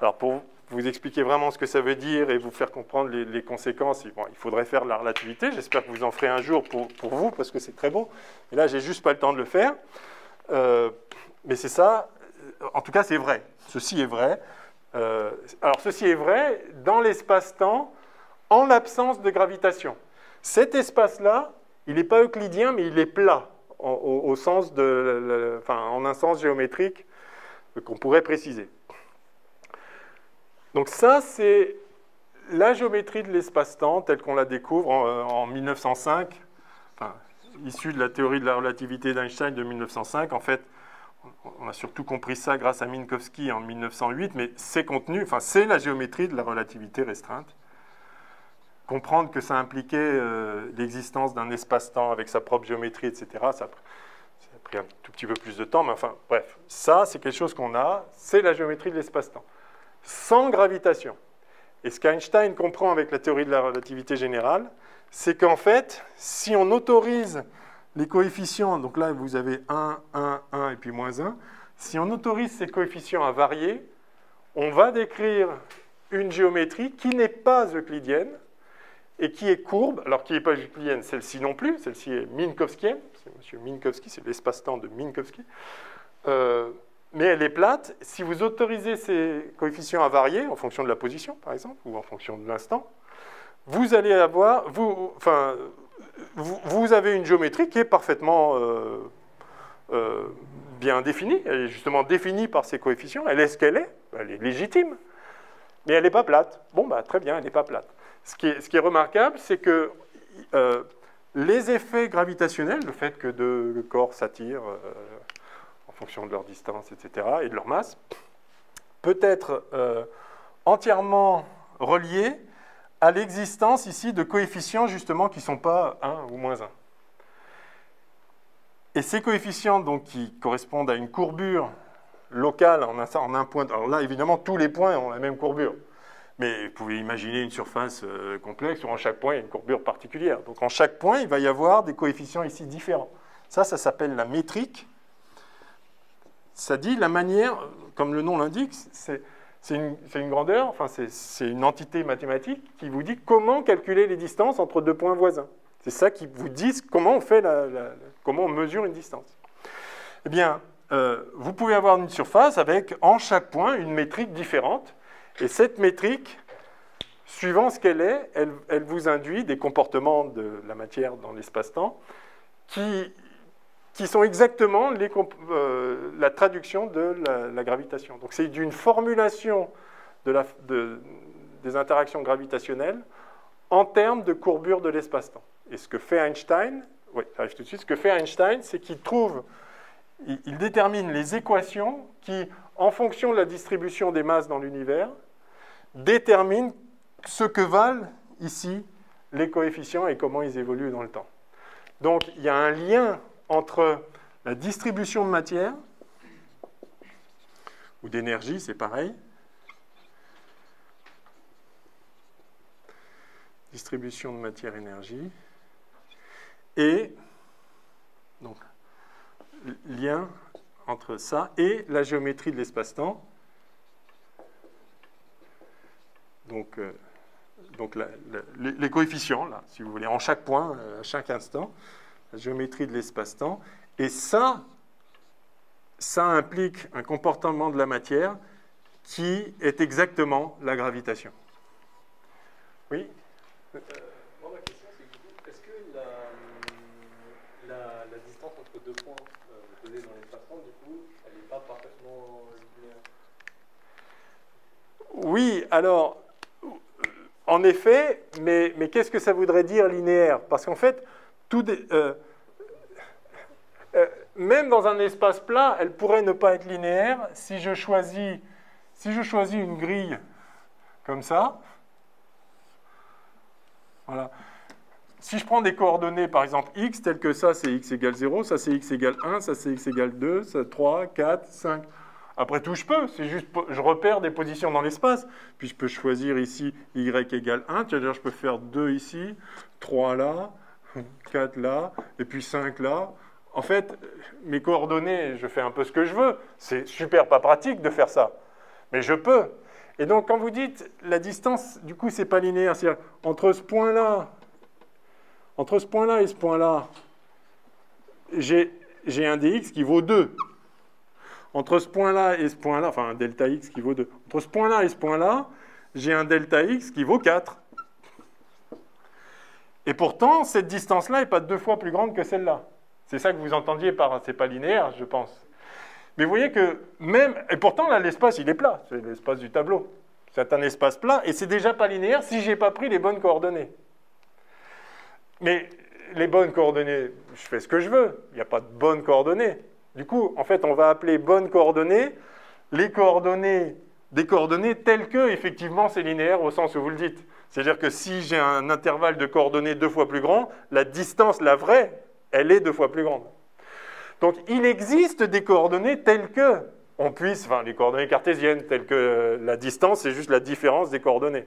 Alors, pour vous expliquer vraiment ce que ça veut dire et vous faire comprendre les conséquences, bon, il faudrait faire la relativité. J'espère que vous en ferez un jour pour vous, parce que c'est très beau. Et là, j'ai juste pas le temps de le faire. Mais c'est ça. En tout cas, c'est vrai. Ceci est vrai. Alors, ceci est vrai dans l'espace-temps en l'absence de gravitation. Cet espace-là, il n'est pas euclidien, mais il est plat. Au sens en un sens géométrique qu'on pourrait préciser. Donc ça, c'est la géométrie de l'espace-temps telle qu'on la découvre en 1905, issue de la théorie de la relativité d'Einstein de 1905. En fait, on a surtout compris ça grâce à Minkowski en 1908, mais c'est c'est la géométrie de la relativité restreinte. Comprendre que ça impliquait l'existence d'un espace-temps avec sa propre géométrie, etc., ça a pris un tout petit peu plus de temps, mais enfin, bref. Ça, c'est quelque chose qu'on a, c'est la géométrie de l'espace-temps. Sans gravitation. Et ce qu'Einstein comprend avec la théorie de la relativité générale, c'est qu'en fait, si on autorise les coefficients, donc là, vous avez 1, 1, 1 et puis moins 1, si on autorise ces coefficients à varier, on va décrire une géométrie qui n'est pas euclidienne, et qui est courbe, alors qui n'est pas euclidienne, celle-ci non plus, celle-ci est minkowskienne, c'est M. Minkowski, c'est l'espace-temps de Minkowski, mais elle est plate. Si vous autorisez ces coefficients à varier, en fonction de la position, par exemple, ou en fonction de l'instant, vous allez avoir, vous avez une géométrie qui est parfaitement bien définie. Elle est justement définie par ces coefficients. Elle est ce qu'elle est. Elle est légitime. Mais elle n'est pas plate. Bon, bah, très bien, elle n'est pas plate. Ce qui est remarquable, c'est que les effets gravitationnels, le fait que deux corps s'attirent en fonction de leur distance, etc., et de leur masse, peut être entièrement relié à l'existence ici de coefficients justement qui ne sont pas 1 ou moins 1. Et ces coefficients donc, qui correspondent à une courbure locale en un point. Alors là, évidemment, tous les points ont la même courbure. Mais vous pouvez imaginer une surface complexe où en chaque point, il y a une courbure particulière. Donc en chaque point, il va y avoir des coefficients ici différents. Ça s'appelle la métrique. Ça dit la manière, comme le nom l'indique, c'est une grandeur, enfin c'est une entité mathématique qui vous dit comment calculer les distances entre deux points voisins. C'est ça qui vous dit comment on fait comment on mesure une distance. Eh bien, vous pouvez avoir une surface avec en chaque point une métrique différente. Et cette métrique, suivant ce qu'elle est, elle vous induit des comportements de la matière dans l'espace-temps qui sont exactement la traduction de la gravitation. Donc c'est d'une formulation des interactions gravitationnelles en termes de courbure de l'espace-temps. Et ce que fait Einstein, oui, j'arrive tout de suite, ce que fait Einstein, c'est qu'il détermine les équations qui, en fonction de la distribution des masses dans l'univers, déterminent ce que valent ici les coefficients et comment ils évoluent dans le temps. Donc il y a un lien entre la distribution de matière, ou d'énergie, c'est pareil, distribution de matière-énergie, et donc lien entre ça et la géométrie de l'espace-temps. Donc les coefficients, là, si vous voulez, en chaque point, à chaque instant, la géométrie de l'espace-temps. Et ça implique un comportement de la matière qui est exactement la gravitation. Oui? Moi, ma question, c'est est-ce que la distance entre deux points donnée dans l'espace-temps, du coup, elle n'est pas parfaitement linéaire? Oui, alors, en effet, mais qu'est-ce que ça voudrait dire linéaire? Parce qu'en fait, même dans un espace plat, elle pourrait ne pas être linéaire si je choisis une grille comme ça. Voilà. Si je prends des coordonnées, par exemple x, telles que ça, c'est x égale 0, ça c'est x égale 1, ça c'est x égale 2, ça 3, 4, 5... Après tout, je peux. C'est juste, je repère des positions dans l'espace. Puis je peux choisir ici y égale 1. C'est-à-dire, je peux faire 2 ici, 3 là, 4 là, et puis 5 là. En fait, mes coordonnées, je fais un peu ce que je veux. C'est super pas pratique de faire ça. Mais je peux. Et donc, quand vous dites la distance, du coup, c'est pas linéaire. C'est-à-dire, entre ce point-là et ce point-là, j'ai un dx qui vaut 2. Entre ce point-là et ce point-là, enfin un delta x qui vaut 2. Entre ce point-là et ce point-là, j'ai un delta x qui vaut 4. Et pourtant, cette distance-là n'est pas 2 fois plus grande que celle-là. C'est ça que vous entendiez par « c'est pas linéaire », je pense. Mais vous voyez que même... Et pourtant, là, l'espace, il est plat. C'est l'espace du tableau. C'est un espace plat, et c'est déjà pas linéaire si je n'ai pas pris les bonnes coordonnées. Mais les bonnes coordonnées, je fais ce que je veux. Il n'y a pas de bonnes coordonnées. Du coup, en fait, on va appeler bonnes coordonnées les coordonnées, des coordonnées telles que, effectivement, c'est linéaire au sens où vous le dites. C'est-à-dire que si j'ai un intervalle de coordonnées 2 fois plus grand, la distance, la vraie, elle est 2 fois plus grande. Donc, il existe des coordonnées telles que, on puisse, enfin, les coordonnées cartésiennes, telles que la distance, c'est juste la différence des coordonnées.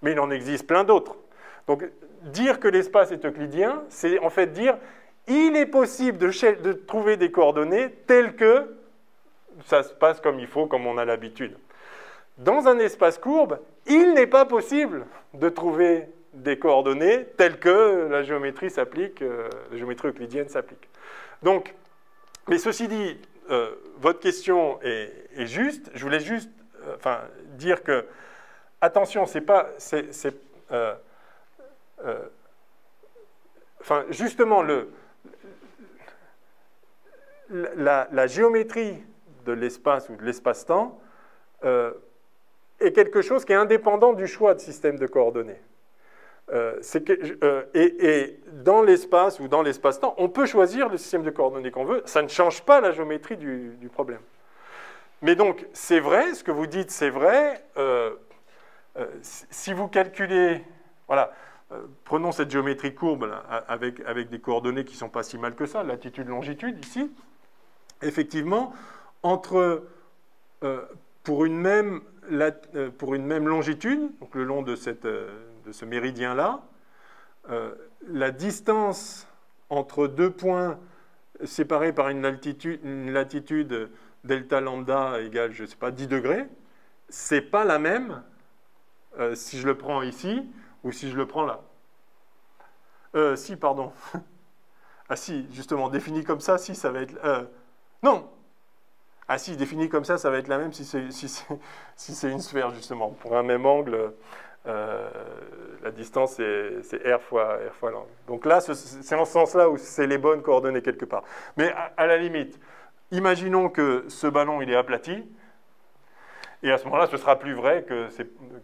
Mais il en existe plein d'autres. Donc, dire que l'espace est euclidien, c'est en fait dire... Il est possible de trouver des coordonnées telles que ça se passe comme il faut, comme on a l'habitude. Dans un espace courbe, il n'est pas possible de trouver des coordonnées telles que la géométrie s'applique, la géométrie euclidienne s'applique. Donc, mais ceci dit, votre question est juste. Je voulais juste dire que, attention, c'est pas... justement, la géométrie de l'espace ou de l'espace-temps est quelque chose qui est indépendant du choix de système de coordonnées. Et dans l'espace ou dans l'espace-temps, on peut choisir le système de coordonnées qu'on veut. Ça ne change pas la géométrie du problème. Mais donc, c'est vrai, ce que vous dites, c'est vrai. Si vous calculez... Voilà, prenons cette géométrie courbe là, avec des coordonnées qui ne sont pas si mal que ça, latitude, longitude, ici. Effectivement, pour une même longitude, donc le long de ce méridien-là, la distance entre deux points séparés par une latitude delta lambda égale, je ne sais pas, 10 degrés, c'est pas la même si je le prends ici ou si je le prends là. Si, pardon. Ah si, justement, défini comme ça, si, ça va être... non. Ah si, défini comme ça va être la même si c'est une sphère, justement. Pour un même angle, la distance, c'est R fois l'angle. Donc là, c'est en ce sens-là où c'est les bonnes coordonnées quelque part. Mais à la limite, imaginons que ce ballon, il est aplati, et à ce moment-là, ce sera plus vrai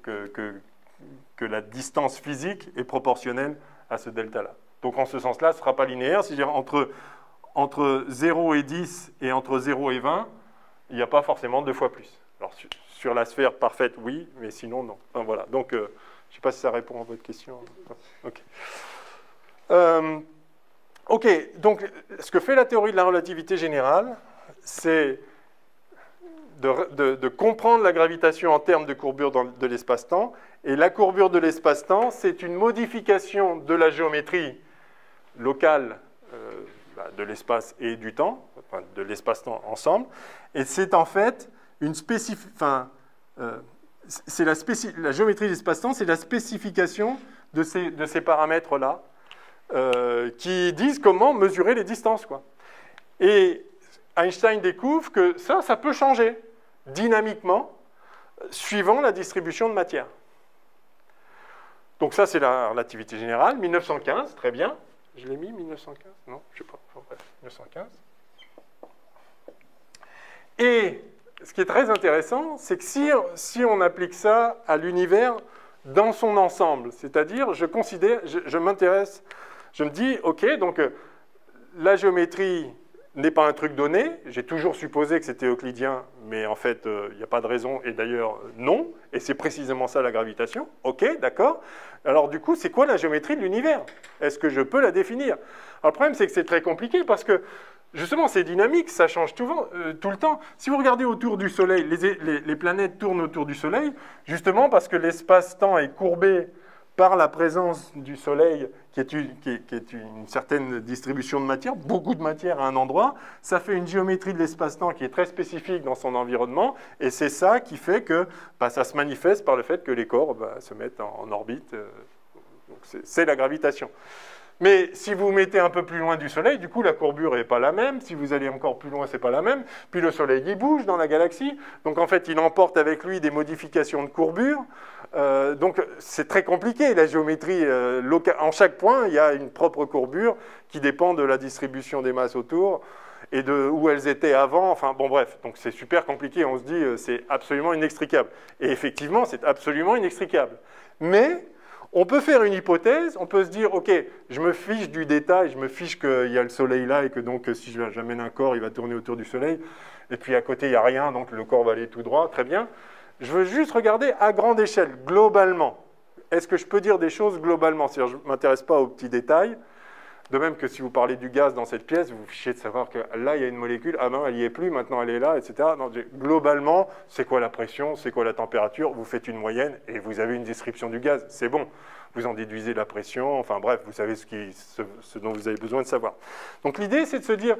que la distance physique est proportionnelle à ce delta-là. Donc en ce sens-là, ce ne sera pas linéaire. C'est-à-dire entre 0 et 10 et entre 0 et 20, il n'y a pas forcément 2 fois plus. Alors sur la sphère parfaite, oui, mais sinon, non. Enfin, voilà. Donc, je ne sais pas si ça répond à votre question. OK. OK, donc ce que fait la théorie de la relativité générale, c'est de comprendre la gravitation en termes de courbure de l'espace-temps. Et la courbure de l'espace-temps, c'est une modification de la géométrie locale de l'espace et du temps, enfin, de l'espace-temps ensemble. Et c'est en fait une la géométrie de l'espace-temps, c'est la spécification de ces paramètres-là qui disent comment mesurer les distances, quoi. Et Einstein découvre que ça peut changer dynamiquement suivant la distribution de matière. Donc ça, c'est la relativité générale. 1915, très bien. Je l'ai mis, 1915 ? Non, je ne sais pas. Enfin, bref, 1915. Et ce qui est très intéressant, c'est que si on applique ça à l'univers dans son ensemble, c'est-à-dire, je m'intéresse, je me dis, OK, donc la géométrie n'est pas un truc donné. J'ai toujours supposé que c'était euclidien, mais en fait, il n'y a pas de raison, et d'ailleurs, non. Et c'est précisément ça, la gravitation. OK, d'accord. Alors, du coup, c'est quoi la géométrie de l'univers? Est-ce que je peux la définir? Alors, le problème, c'est que c'est très compliqué, parce que, justement, c'est dynamique, ça change tout le temps. Si vous regardez autour du Soleil, les planètes tournent autour du Soleil, justement parce que l'espace-temps est courbé par la présence du Soleil, qui est une certaine distribution de matière, beaucoup de matière à un endroit, ça fait une géométrie de l'espace-temps qui est très spécifique dans son environnement, et c'est ça qui fait que ça se manifeste par le fait que les corps se mettent en orbite. C'est la gravitation. Mais si vous mettez un peu plus loin du Soleil, du coup, la courbure n'est pas la même. Si vous allez encore plus loin, ce n'est pas la même. Puis le Soleil, il bouge dans la galaxie. Donc, en fait, il emporte avec lui des modifications de courbure. Donc, c'est très compliqué, la géométrie. En chaque point, il y a une propre courbure qui dépend de la distribution des masses autour et de où elles étaient avant. Enfin, bon, bref. Donc, c'est super compliqué. On se dit, c'est absolument inextricable. Et effectivement, c'est absolument inextricable. Mais on peut faire une hypothèse, on peut se dire, OK, je me fiche du détail, je me fiche qu'il y a le Soleil là et que donc si j'amène un corps, il va tourner autour du Soleil, et puis à côté, il n'y a rien, donc le corps va aller tout droit, très bien. Je veux juste regarder à grande échelle, globalement. Est-ce que je peux dire des choses globalement? C'est-à-dire, je ne m'intéresse pas aux petits détails. De même que si vous parlez du gaz dans cette pièce, vous vous fichez de savoir que là, il y a une molécule, ah non, elle n'y est plus, maintenant elle est là, etc. Donc, globalement, c'est quoi la pression, c'est quoi la température? Vous faites une moyenne et vous avez une description du gaz, c'est bon. Vous en déduisez la pression, enfin bref, vous savez ce dont vous avez besoin de savoir. Donc l'idée, c'est de se dire,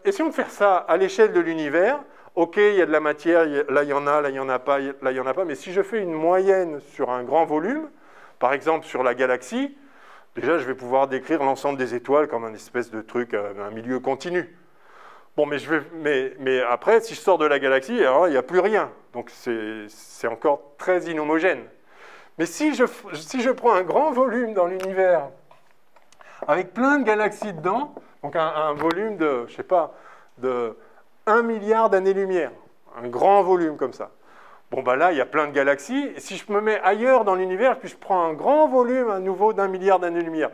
essayons de faire ça à l'échelle de l'univers. OK, il y a de la matière, là il y en a, là il n'y en a pas, là il n'y en a pas, mais si je fais une moyenne sur un grand volume, par exemple sur la galaxie, déjà je vais pouvoir décrire l'ensemble des étoiles comme un espèce de truc, un milieu continu. Bon, mais après, si je sors de la galaxie, alors il n'y a plus rien. Donc c'est encore très inhomogène. Mais si je prends un grand volume dans l'univers, avec plein de galaxies dedans, donc un volume de, je sais pas, de 1 milliard d'années-lumière, un grand volume comme ça. Bon, ben là, il y a plein de galaxies. Et si je me mets ailleurs dans l'univers, puis je prends un grand volume à nouveau d'1 milliard d'années-lumière,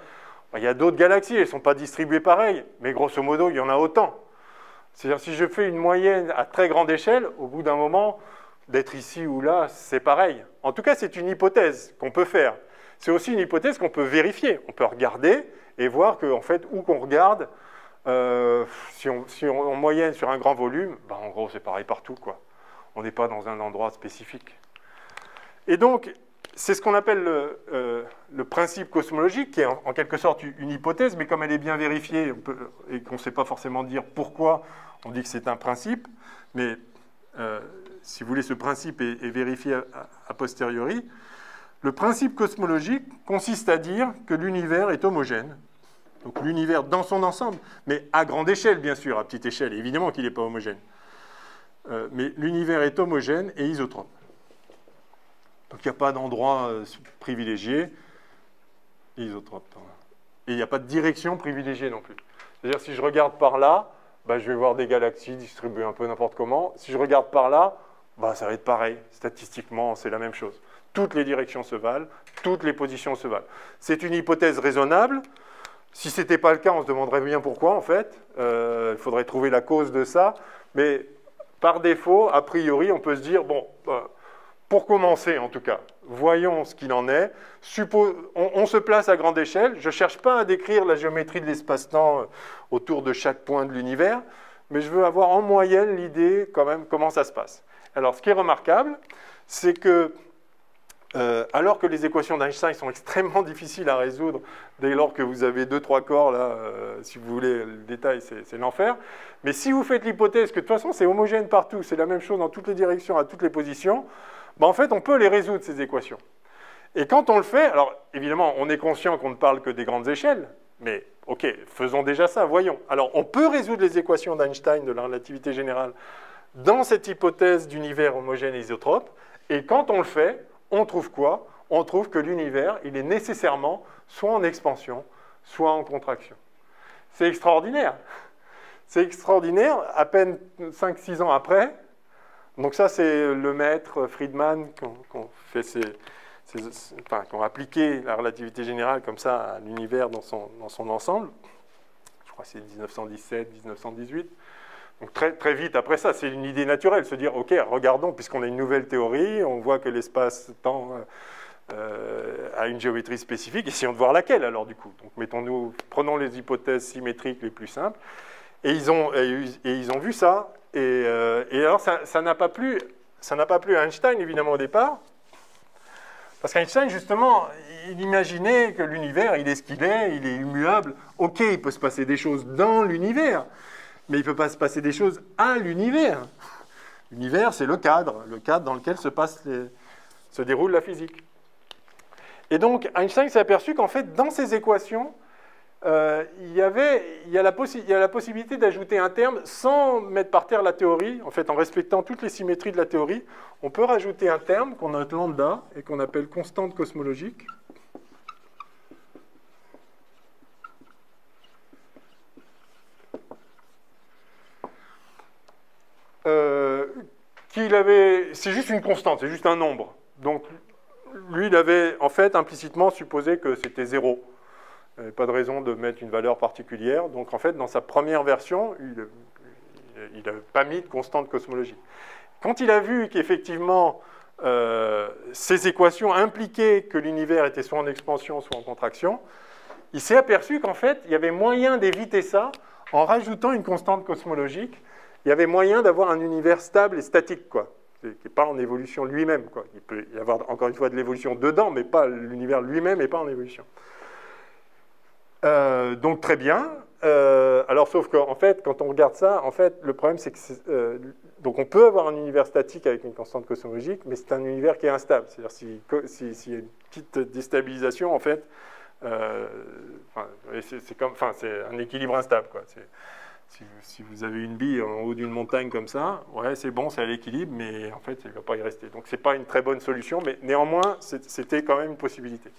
ben, il y a d'autres galaxies, elles ne sont pas distribuées pareil, mais grosso modo, il y en a autant. C'est-à-dire, si je fais une moyenne à très grande échelle, au bout d'un moment, d'être ici ou là, c'est pareil. En tout cas, c'est une hypothèse qu'on peut faire. C'est aussi une hypothèse qu'on peut vérifier. On peut regarder et voir qu'en fait, où qu'on regarde, si on moyenne sur un grand volume, ben, en gros, c'est pareil partout, quoi. On n'est pas dans un endroit spécifique. Et donc, c'est ce qu'on appelle le principe cosmologique, qui est en quelque sorte une hypothèse, mais comme elle est bien vérifiée et qu'on ne sait pas forcément dire pourquoi on dit que c'est un principe, mais si vous voulez, ce principe est vérifié a posteriori. Le principe cosmologique consiste à dire que l'univers est homogène, donc l'univers dans son ensemble, mais à grande échelle, bien sûr, à petite échelle, évidemment qu'il n'est pas homogène. Mais l'univers est homogène et isotrope. Donc il n'y a pas d'endroit privilégié, isotrope. Et il n'y a pas de direction privilégiée non plus. C'est-à-dire si je regarde par là, bah, je vais voir des galaxies distribuées un peu n'importe comment. Si je regarde par là, bah, ça va être pareil. Statistiquement, c'est la même chose. Toutes les directions se valent, toutes les positions se valent. C'est une hypothèse raisonnable. Si ce n'était pas le cas, on se demanderait bien pourquoi, en fait. Il faudrait trouver la cause de ça. Mais par défaut, a priori, on peut se dire, bon, pour commencer en tout cas, voyons ce qu'il en est. On se place à grande échelle. Je ne cherche pas à décrire la géométrie de l'espace-temps autour de chaque point de l'univers, mais je veux avoir en moyenne l'idée quand même comment ça se passe. Alors, ce qui est remarquable, c'est que alors que les équations d'Einstein sont extrêmement difficiles à résoudre dès lors que vous avez 2-3 corps, là, si vous voulez le détail, c'est l'enfer. Mais si vous faites l'hypothèse que de toute façon c'est homogène partout, c'est la même chose dans toutes les directions, à toutes les positions, ben, en fait on peut les résoudre ces équations. Et quand on le fait, alors évidemment on est conscient qu'on ne parle que des grandes échelles, mais ok, faisons déjà ça, voyons. Alors on peut résoudre les équations d'Einstein de la relativité générale dans cette hypothèse d'univers homogène et isotrope, et quand on le fait, on trouve quoi? On trouve que l'univers, il est nécessairement soit en expansion, soit en contraction. C'est extraordinaire. C'est extraordinaire, à peine 5-6 ans après. Donc ça, c'est le maître Friedman qui ont appliqué la relativité générale comme ça à l'univers dans son ensemble. Je crois que c'est 1917, 1918. Donc très, très vite après ça, c'est une idée naturelle, se dire, ok, regardons, puisqu'on a une nouvelle théorie, on voit que l'espace-temps a une géométrie spécifique, essayons de voir laquelle alors du coup. Donc prenons les hypothèses symétriques les plus simples, et ils ont vu ça, et alors ça n'a pas plu à Einstein évidemment au départ, parce qu'Einstein justement, il imaginait que l'univers, il est ce qu'il est, il est immuable, ok, il peut se passer des choses dans l'univers, mais il ne peut pas se passer des choses à l'univers. L'univers, c'est le cadre dans lequel se déroule la physique. Et donc, Einstein s'est aperçu qu'en fait, dans ces équations, il y a la possibilité d'ajouter un terme sans mettre par terre la théorie. En fait, en respectant toutes les symétries de la théorie, on peut rajouter un terme qu'on note lambda et qu'on appelle constante cosmologique. C'est juste une constante, c'est juste un nombre. Donc, lui, il avait en fait implicitement supposé que c'était 0. Il n'y avait pas de raison de mettre une valeur particulière. Donc, en fait, dans sa première version, il n'avait pas mis de constante cosmologique. Quand il a vu qu'effectivement, ces équations impliquaient que l'univers était soit en expansion, soit en contraction, il s'est aperçu qu'en fait, il y avait moyen d'éviter ça en rajoutant une constante cosmologique. Il y avait moyen d'avoir un univers stable et statique, quoi, qui n'est pas en évolution lui-même, quoi. Il peut y avoir encore une fois de l'évolution dedans, mais pas l'univers lui-même n'est pas en évolution. Donc très bien. Alors sauf qu'en fait, quand on regarde ça, en fait, le problème c'est que donc on peut avoir un univers statique avec une constante cosmologique, mais c'est un univers qui est instable. C'est-à-dire s'il y a une petite déstabilisation, en fait, c'est un équilibre instable, quoi. Si vous avez une bille en haut d'une montagne comme ça, ouais, c'est bon, c'est à l'équilibre, mais en fait, il ne va pas y rester. Donc, ce n'est pas une très bonne solution, mais néanmoins, c'était quand même une possibilité.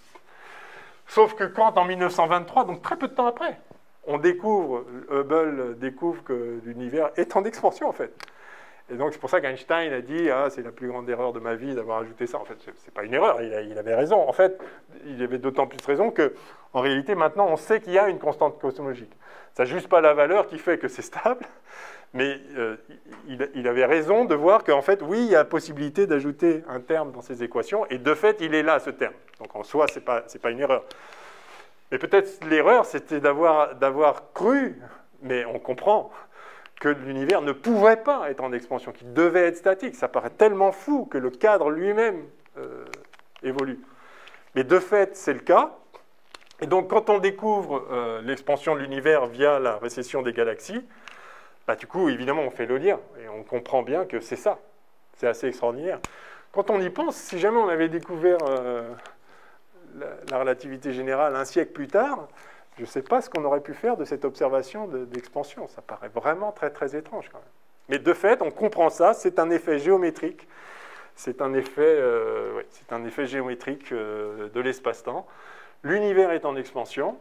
Sauf que quand, en 1923, donc très peu de temps après, Hubble découvre que l'univers est en expansion, en fait. Et donc, c'est pour ça qu'Einstein a dit « Ah, c'est la plus grande erreur de ma vie d'avoir ajouté ça ». En fait, ce n'est pas une erreur, il avait raison. En fait, il avait d'autant plus raison qu'en réalité, maintenant, on sait qu'il y a une constante cosmologique. Ça n'ajuste pas la valeur qui fait que c'est stable, mais il avait raison de voir qu'en fait, oui, il y a la possibilité d'ajouter un terme dans ces équations, et de fait, il est là, ce terme. Donc, en soi, ce n'est pas une erreur. Mais peut-être l'erreur, c'était d'avoir cru, mais on comprend, que l'univers ne pouvait pas être en expansion, qu'il devait être statique. Ça paraît tellement fou que le cadre lui-même évolue. Mais de fait, c'est le cas. Et donc, quand on découvre l'expansion de l'univers via la récession des galaxies, bah, du coup, évidemment, on fait le lien. Et on comprend bien que c'est ça. C'est assez extraordinaire. Quand on y pense, si jamais on avait découvert la relativité générale un siècle plus tard, je ne sais pas ce qu'on aurait pu faire de cette observation d'expansion. Ça paraît vraiment très, très étrange quand même. Mais de fait, on comprend ça. C'est un effet géométrique. C'est un effet géométrique de l'espace-temps. L'univers est en expansion.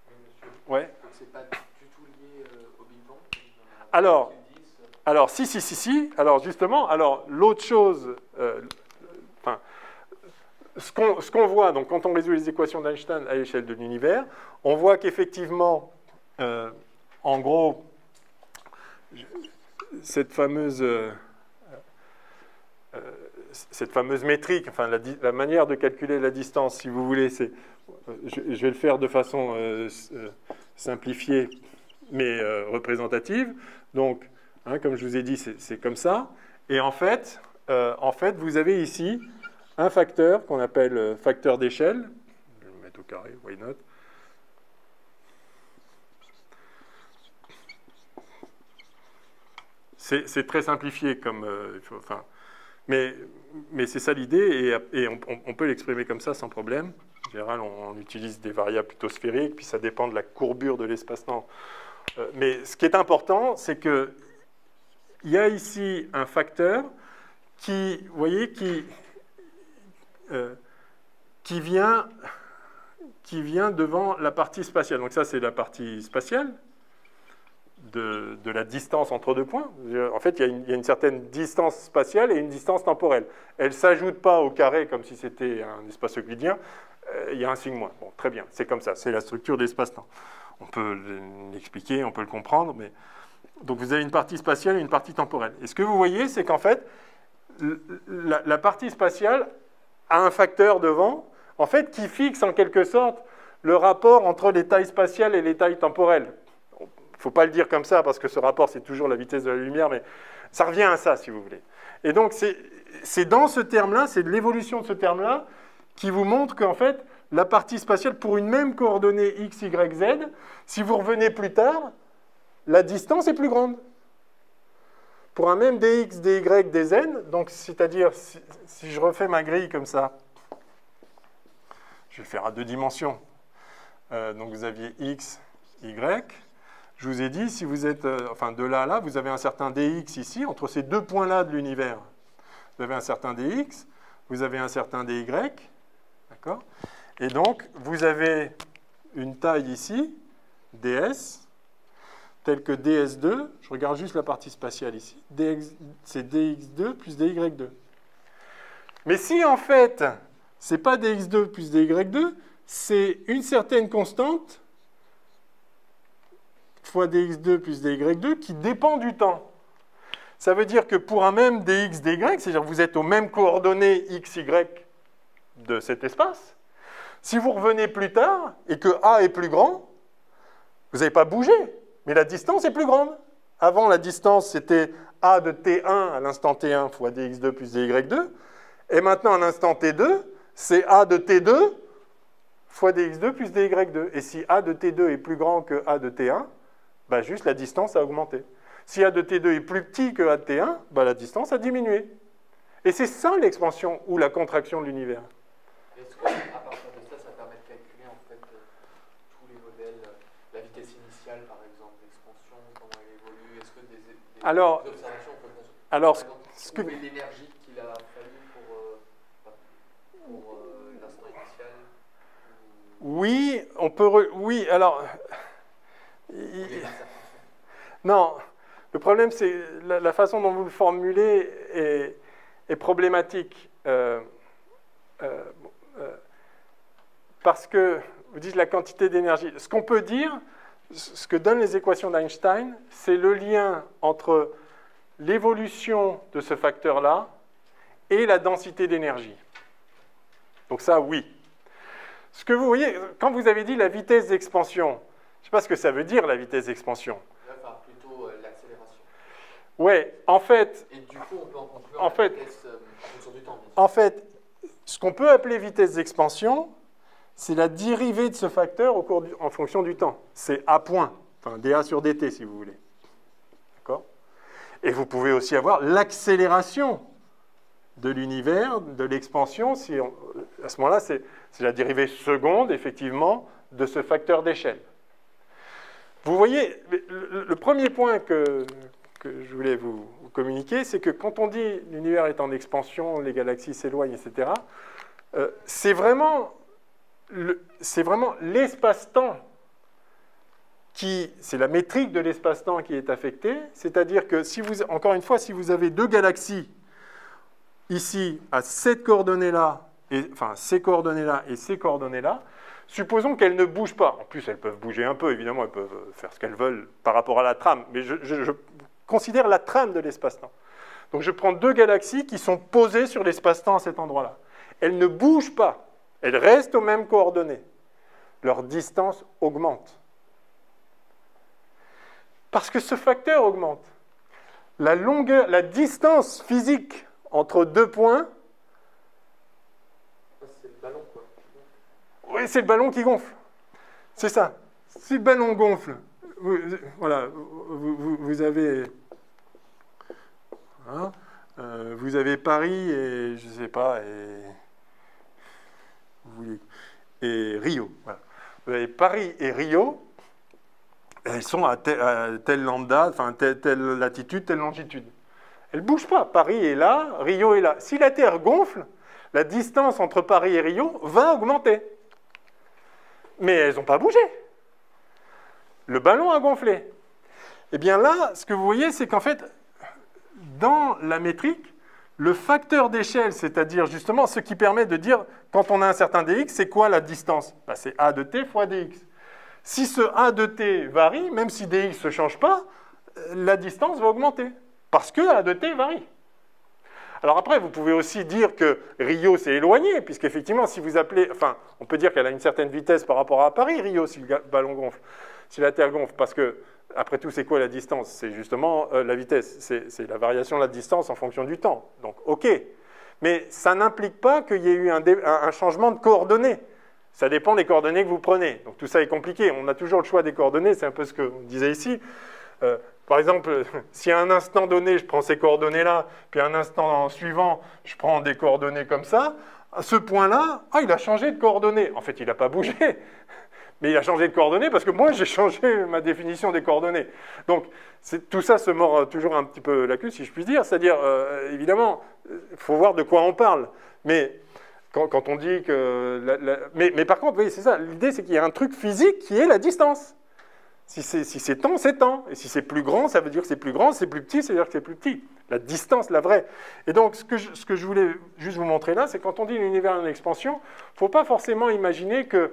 Oui, monsieur. Ouais. Donc, c'est pas du tout lié au Big Bang Alors, si. Alors, justement, l'autre chose... ce qu'on voit, donc, quand on résout les équations d'Einstein à l'échelle de l'univers, on voit qu'effectivement, en gros, cette fameuse métrique, enfin la manière de calculer la distance, si vous voulez, je vais le faire de façon simplifiée, mais représentative. Donc, comme je vous ai dit, c'est comme ça. Et en fait, vous avez ici un facteur qu'on appelle facteur d'échelle. Je vais le mettre au carré, why not? C'est très simplifié comme... mais c'est ça l'idée, et on peut l'exprimer comme ça sans problème. En général, on utilise des variables plutôt sphériques, puis ça dépend de la courbure de l'espace-temps. Mais ce qui est important, c'est qu'il y a ici un facteur qui, vous voyez, qui vient devant la partie spatiale. Donc ça, c'est la partie spatiale de la distance entre deux points. En fait, il y a une certaine distance spatiale et une distance temporelle. Elle ne s'ajoute pas au carré comme si c'était un espace euclidien. Il y a un signe moins. Bon, très bien, c'est comme ça. C'est la structure de l'espace-temps. On peut l'expliquer, on peut le comprendre. Mais... Donc vous avez une partie spatiale et une partie temporelle. Et ce que vous voyez, c'est qu'en fait, la partie spatiale a un facteur devant, en fait, qui fixe en quelque sorte le rapport entre les tailles spatiales et les tailles temporelles. Il ne faut pas le dire comme ça, parce que ce rapport, c'est toujours la vitesse de la lumière, mais ça revient à ça, si vous voulez. Et donc, c'est dans ce terme-là, c'est de l'évolution de ce terme-là, qui vous montre qu'en fait, la partie spatiale, pour une même coordonnée x, y, z, si vous revenez plus tard, la distance est plus grande. Pour un même dx, dy, dz, donc c'est-à-dire, si je refais ma grille comme ça, je vais le faire à 2 dimensions. Donc vous aviez x, y. Je vous ai dit, si vous êtes, de là à là, vous avez un certain dx ici, entre ces deux points-là de l'univers. Vous avez un certain dx, vous avez un certain dy, d'accord? Et donc, vous avez une taille ici, ds, telle que ds2, je regarde juste la partie spatiale ici, c'est dx2 plus dy2. Mais si en fait, ce n'est pas dx2 plus dy2, c'est une certaine constante fois dx2 plus dy2 qui dépend du temps. Ça veut dire que pour un même dx, dy, c'est-à-dire que vous êtes aux mêmes coordonnées x, y de cet espace, si vous revenez plus tard et que a est plus grand, vous n'avez pas bougé, mais la distance est plus grande. Avant, la distance, c'était a de t1 à l'instant t1 fois dx2 plus dy2, et maintenant, à l'instant t2, c'est a de t2 fois dx2 plus dy2. Et si a de t2 est plus grand que a de t1, bah juste la distance a augmenté. Si a de t2 est plus petit que a de t1, bah la distance a diminué. Et c'est ça l'expansion ou la contraction de l'univers. Est-ce qu'à partir de ça, ça permet de calculer en fait tous les modèles, la vitesse initiale par exemple, l'expansion, comment Alors, ce que l'énergie qu'il a fallu pour l'instant initial. Oui, on peut. Oui, alors. Non, le problème, c'est la façon dont vous le formulez est problématique. Parce que vous dites la quantité d'énergie. Ce qu'on peut dire, ce que donnent les équations d'Einstein, c'est le lien entre l'évolution de ce facteur-là et la densité d'énergie. Donc ça, oui. Ce que vous voyez, quand vous avez dit la vitesse d'expansion, je ne sais pas ce que ça veut dire, la vitesse d'expansion. Enfin, plutôt l'accélération. Oui, en fait... Et du coup, on peut en conclure la vitesse en fonction du temps. En fait, ce qu'on peut appeler vitesse d'expansion, c'est la dérivée de ce facteur en fonction du temps. C'est A point, enfin dA sur dt, si vous voulez. D'accord ? Et vous pouvez aussi avoir l'accélération de l'univers, de l'expansion. À ce moment-là, c'est la dérivée seconde, effectivement, de ce facteur d'échelle. Vous voyez, le premier point que je voulais vous communiquer, c'est que quand on dit l'univers est en expansion, les galaxies s'éloignent, etc., c'est vraiment l'espace-temps c'est la métrique de l'espace-temps qui est affectée, c'est-à-dire que, encore une fois, si vous avez deux galaxies ici à cette coordonnée-là, enfin ces coordonnées-là et ces coordonnées-là, supposons qu'elles ne bougent pas. En plus, elles peuvent bouger un peu, évidemment, elles peuvent faire ce qu'elles veulent par rapport à la trame, mais je considère la trame de l'espace-temps. Donc je prends deux galaxies qui sont posées sur l'espace-temps à cet endroit-là. Elles ne bougent pas, elles restent aux mêmes coordonnées. Leur distance augmente. Parce que ce facteur augmente. La distance physique entre deux points... C'est le ballon, quoi. Oui, c'est le ballon qui gonfle. C'est ça. Si le ballon gonfle, voilà, vous avez... Hein, vous avez Paris et, je ne sais pas, et Rio. Voilà. Vous avez Paris et Rio... Elles sont à telle lambda, enfin telle latitude, telle longitude. Elles ne bougent pas. Paris est là, Rio est là. Si la Terre gonfle, la distance entre Paris et Rio va augmenter. Mais elles n'ont pas bougé. Le ballon a gonflé. Eh bien là, ce que vous voyez, c'est qu'en fait, dans la métrique, le facteur d'échelle, c'est-à-dire justement ce qui permet de dire, quand on a un certain dx, c'est quoi la distance? C'est a de t fois dx. Si ce a de t varie, même si dx ne change pas, la distance va augmenter, parce que a de t varie. Alors après, vous pouvez aussi dire que Rio s'est éloigné, puisqu'effectivement, si vous appelez... Enfin, on peut dire qu'elle a une certaine vitesse par rapport à Paris, Rio, si le ballon gonfle, si la Terre gonfle, parce que, après tout, c'est quoi la distance? C'est justement la vitesse, c'est la variation de la distance en fonction du temps. Donc, OK. Mais ça n'implique pas qu'il y ait eu un changement de coordonnées. Ça dépend des coordonnées que vous prenez. Donc tout ça est compliqué. On a toujours le choix des coordonnées, c'est un peu ce qu'on disait ici. Par exemple, si à un instant donné, je prends ces coordonnées-là, puis à un instant suivant, je prends des coordonnées comme ça, à ce point-là, il a changé de coordonnées. En fait, il n'a pas bougé, mais il a changé de coordonnées parce que moi, j'ai changé ma définition des coordonnées. Donc tout ça se mord toujours un petit peu la queue, si je puis dire. C'est-à-dire, évidemment, il faut voir de quoi on parle. Mais... Quand on dit que... Mais par contre, oui, c'est ça. L'idée, c'est qu'il y a un truc physique qui est la distance. Si c'est temps, c'est temps. Et si c'est plus grand, ça veut dire que c'est plus grand. Si c'est plus petit, ça veut dire que c'est plus petit. La distance, la vraie. Et donc, ce que je voulais juste vous montrer là, c'est quand on dit l'univers en expansion, il ne faut pas forcément imaginer que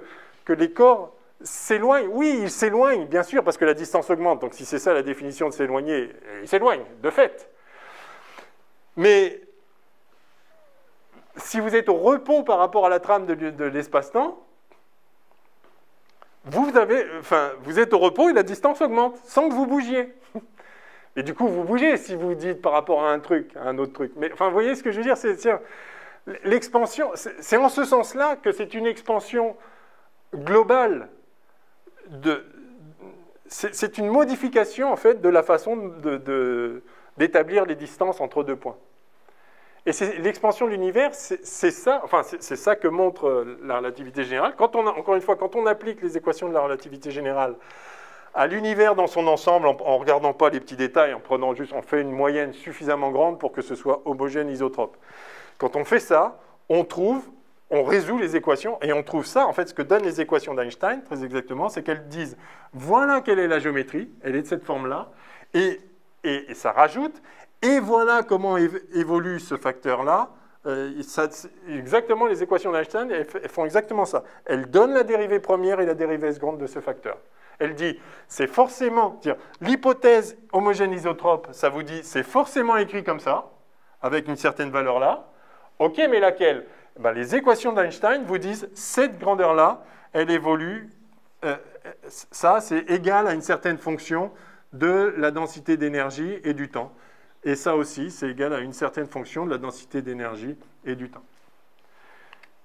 les corps s'éloignent. Oui, ils s'éloignent, bien sûr, parce que la distance augmente. Donc, si c'est ça la définition de s'éloigner, ils s'éloignent, de fait. Mais... si vous êtes au repos par rapport à la trame de l'espace-temps, vous êtes au repos et la distance augmente, sans que vous bougiez. Et du coup, vous bougez si vous dites par rapport à un truc, à un autre truc. Mais enfin, vous voyez ce que je veux dire, l'expansion, c'est en ce sens-là que c'est une expansion globale. C'est une modification, en fait, de la façon d'établir les distances entre deux points. Et l'expansion de l'univers, c'est ça que montre la relativité générale. Encore une fois, quand on applique les équations de la relativité générale à l'univers dans son ensemble, en ne regardant pas les petits détails, en prenant juste, on fait une moyenne suffisamment grande pour que ce soit homogène isotrope. Quand on fait ça, on résout les équations, et on trouve ça, en fait, ce que donnent les équations d'Einstein, très exactement, c'est qu'elles disent, voilà quelle est la géométrie, elle est de cette forme-là, et ça rajoute, et voilà comment évolue ce facteur-là. Exactement, les équations d'Einstein, elles font exactement ça. Elles donnent la dérivée première et la dérivée seconde de ce facteur. Elle dit, c'est forcément, l'hypothèse homogène isotrope, ça vous dit, c'est forcément écrit comme ça, avec une certaine valeur là. Ok, mais laquelle? Ben, les équations d'Einstein vous disent, cette grandeur-là, elle évolue, ça c'est égal à une certaine fonction de la densité d'énergie et du temps. Et ça aussi, c'est égal à une certaine fonction de la densité d'énergie et du temps.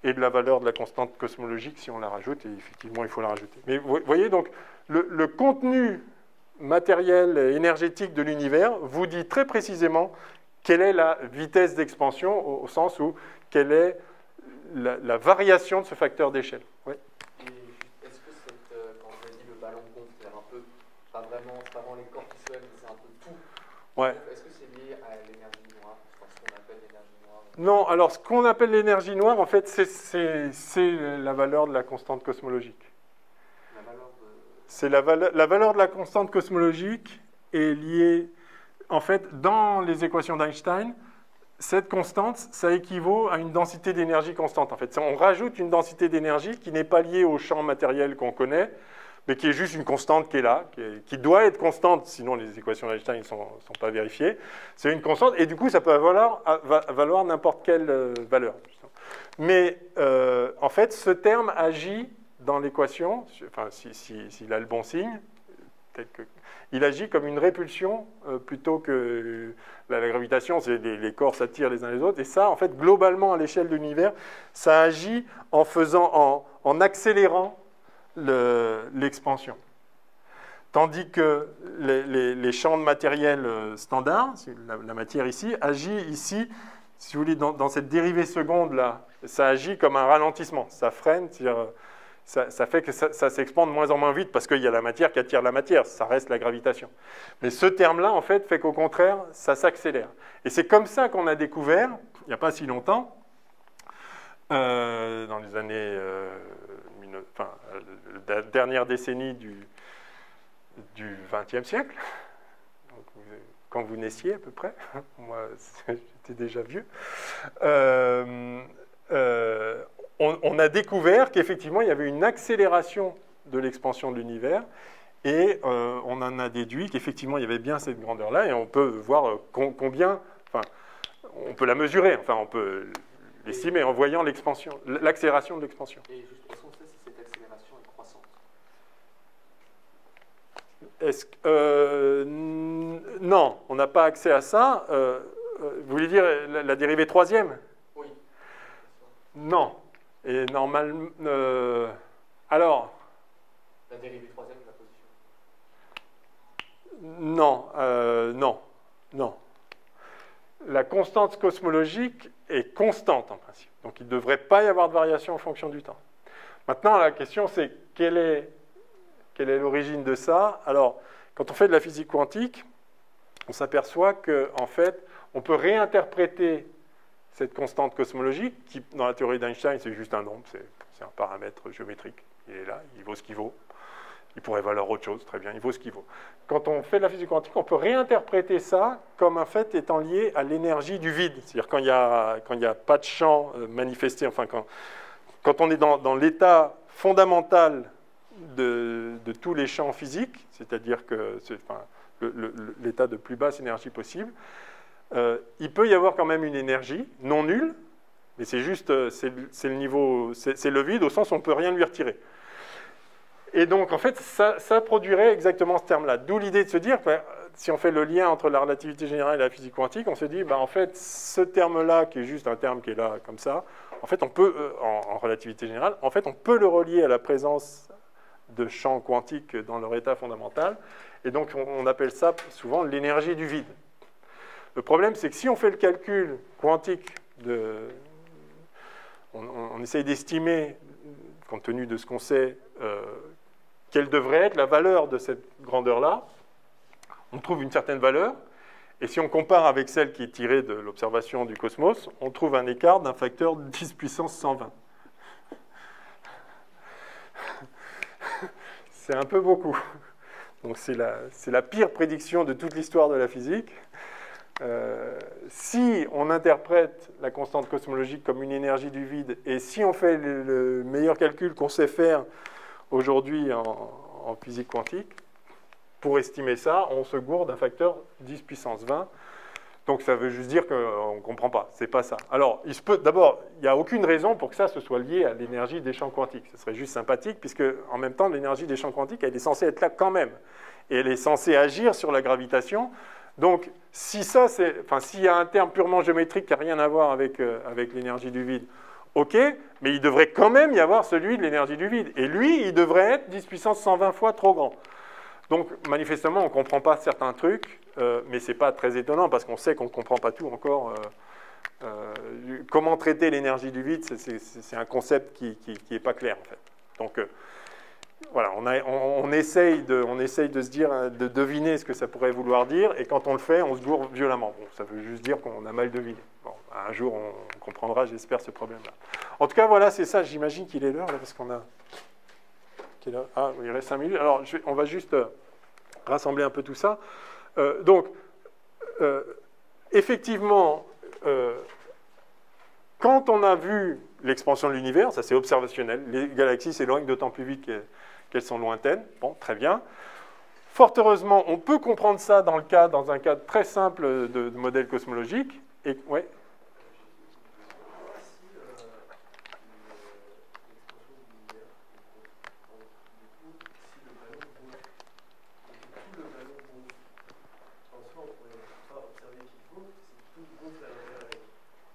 Et de la valeur de la constante cosmologique, si on la rajoute, et effectivement, il faut la rajouter. Mais vous voyez, donc, le contenu matériel et énergétique de l'univers vous dit très précisément quelle est la vitesse d'expansion, au sens où quelle est la variation de ce facteur d'échelle. Oui. Est-ce que quand vous avez dit le ballon gonfle, c'est un peu, pas vraiment les corps qui se lèvent, mais c'est un peu tout. Ouais. Est-ce que c'est lié à l'énergie noire, ce qu'on appelle l'énergie noire? Non, alors ce qu'on appelle l'énergie noire, en fait, c'est la valeur de la constante cosmologique. La valeur de la constante cosmologique est liée, en fait, dans les équations d'Einstein, cette constante, ça équivaut à une densité d'énergie constante. En fait, on rajoute une densité d'énergie qui n'est pas liée au champ matériel qu'on connaît, mais qui est juste une constante qui est là, qui doit être constante, sinon les équations d'Einstein ne sont pas vérifiées. C'est une constante, et du coup, ça peut valoir n'importe quelle valeur. Mais en fait, ce terme agit dans l'équation, enfin, s'il a le bon signe, il agit comme une répulsion plutôt que la gravitation, c'est les corps s'attirent les uns les autres. Et ça, en fait, globalement, à l'échelle de l'univers, ça agit en accélérant l'expansion. Tandis que les champs de matériel standards, la matière ici, agit ici, si vous voulez, dans cette dérivée seconde-là, ça agit comme un ralentissement, ça freine, c'est-à-dire ça fait que ça s'expande de moins en moins vite parce qu'il y a la matière qui attire la matière, ça reste la gravitation. Mais ce terme-là, en fait qu'au contraire, ça s'accélère. Et c'est comme ça qu'on a découvert, il n'y a pas si longtemps, dans les années, la dernière décennie du XXe siècle, donc, quand vous naissiez à peu près, moi j'étais déjà vieux, on a découvert qu'effectivement, il y avait une accélération de l'expansion de l'univers et on en a déduit qu'effectivement, il y avait bien cette grandeur-là et on peut voir combien, enfin, on peut la mesurer, enfin, on peut l'estimer en voyant l'accélération de l'expansion. Et juste, est-ce qu'on sait si cette accélération est croissante? Non, on n'a pas accès à ça. Vous voulez dire la dérivée troisième? Oui. Non. Et normalement, alors... La dérivée troisième de la position? Non. La constante cosmologique est constante en principe. Donc il ne devrait pas y avoir de variation en fonction du temps. Maintenant, la question c'est quelle est l'origine de ça? Alors, quand on fait de la physique quantique, on s'aperçoit qu'en fait, on peut réinterpréter cette constante cosmologique, qui, dans la théorie d'Einstein, c'est juste un nombre, c'est un paramètre géométrique. Il est là, il vaut ce qu'il vaut. Il pourrait valoir autre chose, très bien, il vaut ce qu'il vaut. Quand on fait de la physique quantique, on peut réinterpréter ça comme un fait étant lié à l'énergie du vide. C'est-à-dire quand il n'y a pas de champ manifesté, enfin quand on est dans l'état fondamental de tous les champs physiques, c'est-à-dire que c'est l'état de plus basse énergie possible, il peut y avoir quand même une énergie non nulle, mais c'est juste, c'est le niveau, c'est le vide au sens où on ne peut rien lui retirer. Et donc, en fait, ça produirait exactement ce terme-là. D'où l'idée de se dire que si on fait le lien entre la relativité générale et la physique quantique, on se dit, en fait, ce terme-là, qui est juste un terme qui est là comme ça, en fait, on peut, en relativité générale, en fait, on peut le relier à la présence de champs quantiques dans leur état fondamental. Et donc, on appelle ça souvent l'énergie du vide. Le problème, c'est que si on fait le calcul quantique, on essaye d'estimer, compte tenu de ce qu'on sait, quelle devrait être la valeur de cette grandeur-là. On trouve une certaine valeur, et si on compare avec celle qui est tirée de l'observation du cosmos, on trouve un écart d'un facteur 10 puissance 120. C'est un peu beaucoup. Donc c'est la pire prédiction de toute l'histoire de la physique. Si on interprète la constante cosmologique comme une énergie du vide, et si on fait le meilleur calcul qu'on sait faire aujourd'hui en physique quantique, pour estimer ça, on se gourde d'un facteur 10 puissance 20. Donc ça veut juste dire qu'on ne comprend pas, c'est pas ça. Alors, d'abord, il n'y a aucune raison pour que ça se soit lié à l'énergie des champs quantiques. Ce serait juste sympathique, puisque en même temps, l'énergie des champs quantiques, elle est censée être là quand même. Et elle est censée agir sur la gravitation. Donc, s'il y a un terme purement géométrique qui n'a rien à voir avec l'énergie du vide, ok, mais il devrait quand même y avoir celui de l'énergie du vide. Et lui, il devrait être 10 puissance 120 fois trop grand. Donc, manifestement, on ne comprend pas certains trucs, mais ce n'est pas très étonnant, parce qu'on sait qu'on ne comprend pas tout encore. Comment traiter l'énergie du vide, c'est un concept qui n'est pas clair, en fait. Donc, voilà, on essaye de se dire, de deviner ce que ça pourrait vouloir dire, et quand on le fait, on se gourre violemment. Bon, ça veut juste dire qu'on a mal deviné. Bon, un jour, on comprendra, j'espère, ce problème-là. En tout cas, voilà, c'est ça. J'imagine qu'il est l'heure, là, parce qu'on a... Ah, il reste 5 minutes. Alors, on va juste rassembler un peu tout ça. Effectivement, quand on a vu l'expansion de l'univers, ça c'est observationnel, les galaxies s'éloignent d'autant plus vite qu'elles sont lointaines. Bon, très bien. Fort heureusement, on peut comprendre ça dans un cadre très simple de modèle cosmologique. Et, ouais.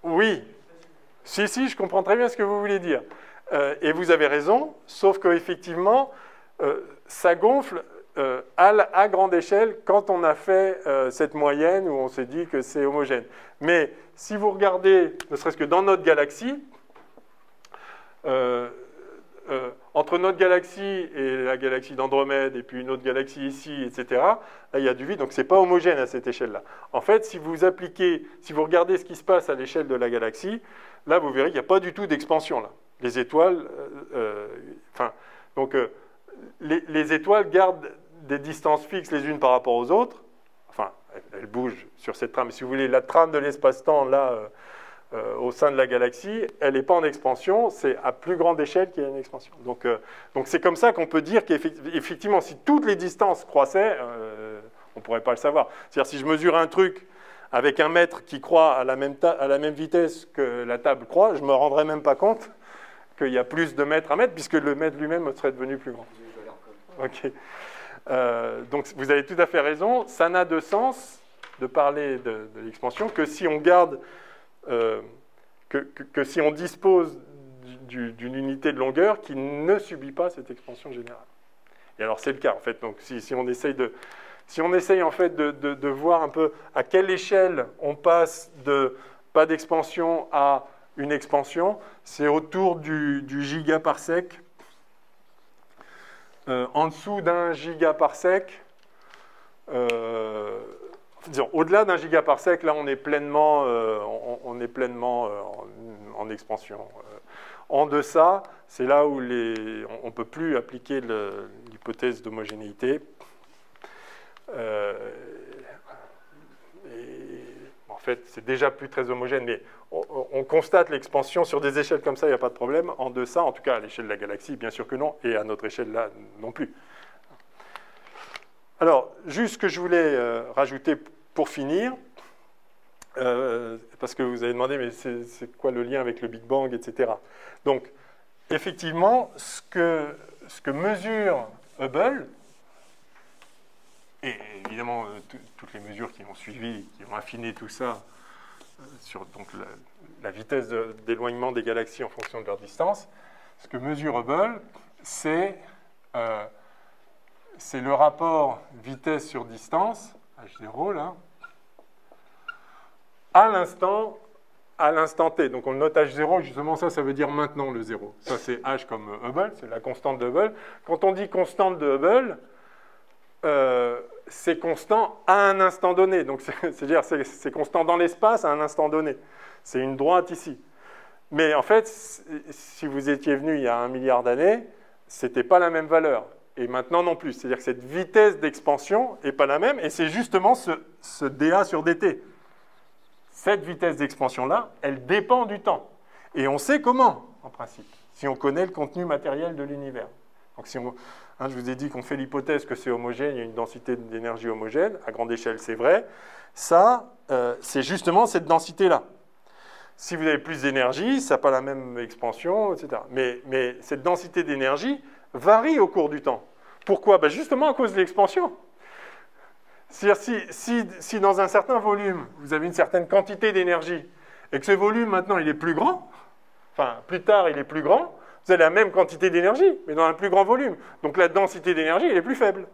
Oui, si, je comprends très bien ce que vous voulez dire. Et vous avez raison, sauf qu'effectivement, ça gonfle à grande échelle quand on a fait cette moyenne où on s'est dit que c'est homogène. Mais si vous regardez, ne serait-ce que dans notre galaxie, entre notre galaxie et la galaxie d'Andromède, et puis une autre galaxie ici, etc., là, il y a du vide, donc ce n'est pas homogène à cette échelle-là. En fait, si vous regardez ce qui se passe à l'échelle de la galaxie, là, vous verrez qu'il n'y a pas du tout d'expansion, là. Les étoiles, les étoiles gardent des distances fixes les unes par rapport aux autres, enfin, elles bougent sur cette trame. Si vous voulez, la trame de l'espace-temps, là, au sein de la galaxie, elle n'est pas en expansion, c'est à plus grande échelle qu'il y a une expansion. Donc c'est comme ça qu'on peut dire qu'effectivement, si toutes les distances croissaient, on ne pourrait pas le savoir. C'est-à-dire, si je mesure un truc avec un mètre qui croît à la même vitesse que la table croît, je ne me rendrais même pas compte qu'il y a plus de mètres à mètre, puisque le mètre lui-même serait devenu plus grand. Ok. Donc, vous avez tout à fait raison. Ça n'a de sens de parler de l'expansion que si on garde... que si on dispose d'une unité de longueur qui ne subit pas cette expansion générale. Et alors c'est le cas en fait. Donc si on essaye en fait de voir un peu à quelle échelle on passe de pas d'expansion à une expansion, c'est autour du gigaparsec. En dessous d'un gigaparsec, disons, au-delà d'un gigaparsec, là, on est pleinement en expansion. En deçà, c'est là où on ne peut plus appliquer l'hypothèse d'homogénéité. En fait, c'est déjà plus très homogène, mais on constate l'expansion sur des échelles comme ça, il n'y a pas de problème. En deçà, en tout cas à l'échelle de la galaxie, bien sûr que non, et à notre échelle là, non plus. Alors, juste ce que je voulais rajouter pour finir, parce que vous avez demandé, mais c'est quoi le lien avec le Big Bang, etc. Donc, effectivement, ce que mesure Hubble, et évidemment toutes les mesures qui ont suivi, qui ont affiné tout ça, sur donc, la vitesse d'éloignement des galaxies en fonction de leur distance, ce que mesure Hubble, c'est le rapport vitesse sur distance, H0, là, à à l'instant t. Donc on le note h0, justement ça veut dire maintenant le 0. Ça c'est h comme Hubble, c'est la constante de Hubble. Quand on dit constante de Hubble, c'est constant à un instant donné. Donc c'est-à-dire c'est constant dans l'espace à un instant donné. C'est une droite ici. Mais en fait, si vous étiez venu il y a 1 milliard d'années, c'était pas la même valeur. Et maintenant non plus. C'est-à-dire que cette vitesse d'expansion n'est pas la même, et c'est justement ce dA sur dt. Cette vitesse d'expansion-là, elle dépend du temps. Et on sait comment, en principe, si on connaît le contenu matériel de l'univers. Donc si je vous ai dit qu'on fait l'hypothèse que c'est homogène, il y a une densité d'énergie homogène, à grande échelle c'est vrai, ça, c'est justement cette densité-là. Si vous avez plus d'énergie, ça n'a pas la même expansion, etc. Mais cette densité d'énergie varie au cours du temps. Pourquoi? Ben justement à cause de l'expansion. C'est-à-dire si dans un certain volume, vous avez une certaine quantité d'énergie, et que ce volume maintenant il est plus grand, enfin plus tard il est plus grand, vous avez la même quantité d'énergie, mais dans un plus grand volume. Donc la densité d'énergie elle est plus faible.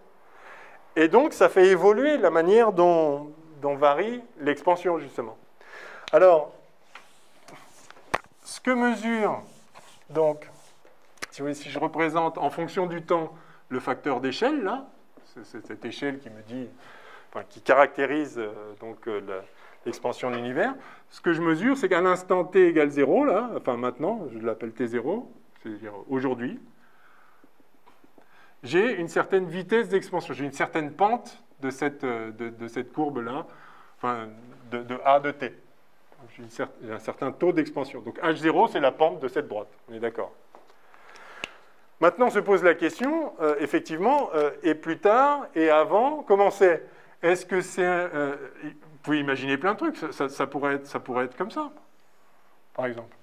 Et donc ça fait évoluer la manière dont varie l'expansion justement. Alors, ce que mesure, donc, si je représente en fonction du temps le facteur d'échelle, là, c'est cette échelle qui me dit, enfin, qui caractérise l'expansion de l'univers, ce que je mesure, c'est qu'à l'instant t égale 0, là, enfin maintenant, je l'appelle t0, c'est-à-dire aujourd'hui, j'ai une certaine vitesse d'expansion, j'ai une certaine pente de cette courbe-là, enfin, de A de t. J'ai un certain taux d'expansion. Donc H0, c'est la pente de cette droite. On est d'accord. Maintenant se pose la question, effectivement, et plus tard, et avant, comment c'est? Est-ce que c'est... vous pouvez imaginer plein de trucs. Ça pourrait être comme ça, par exemple.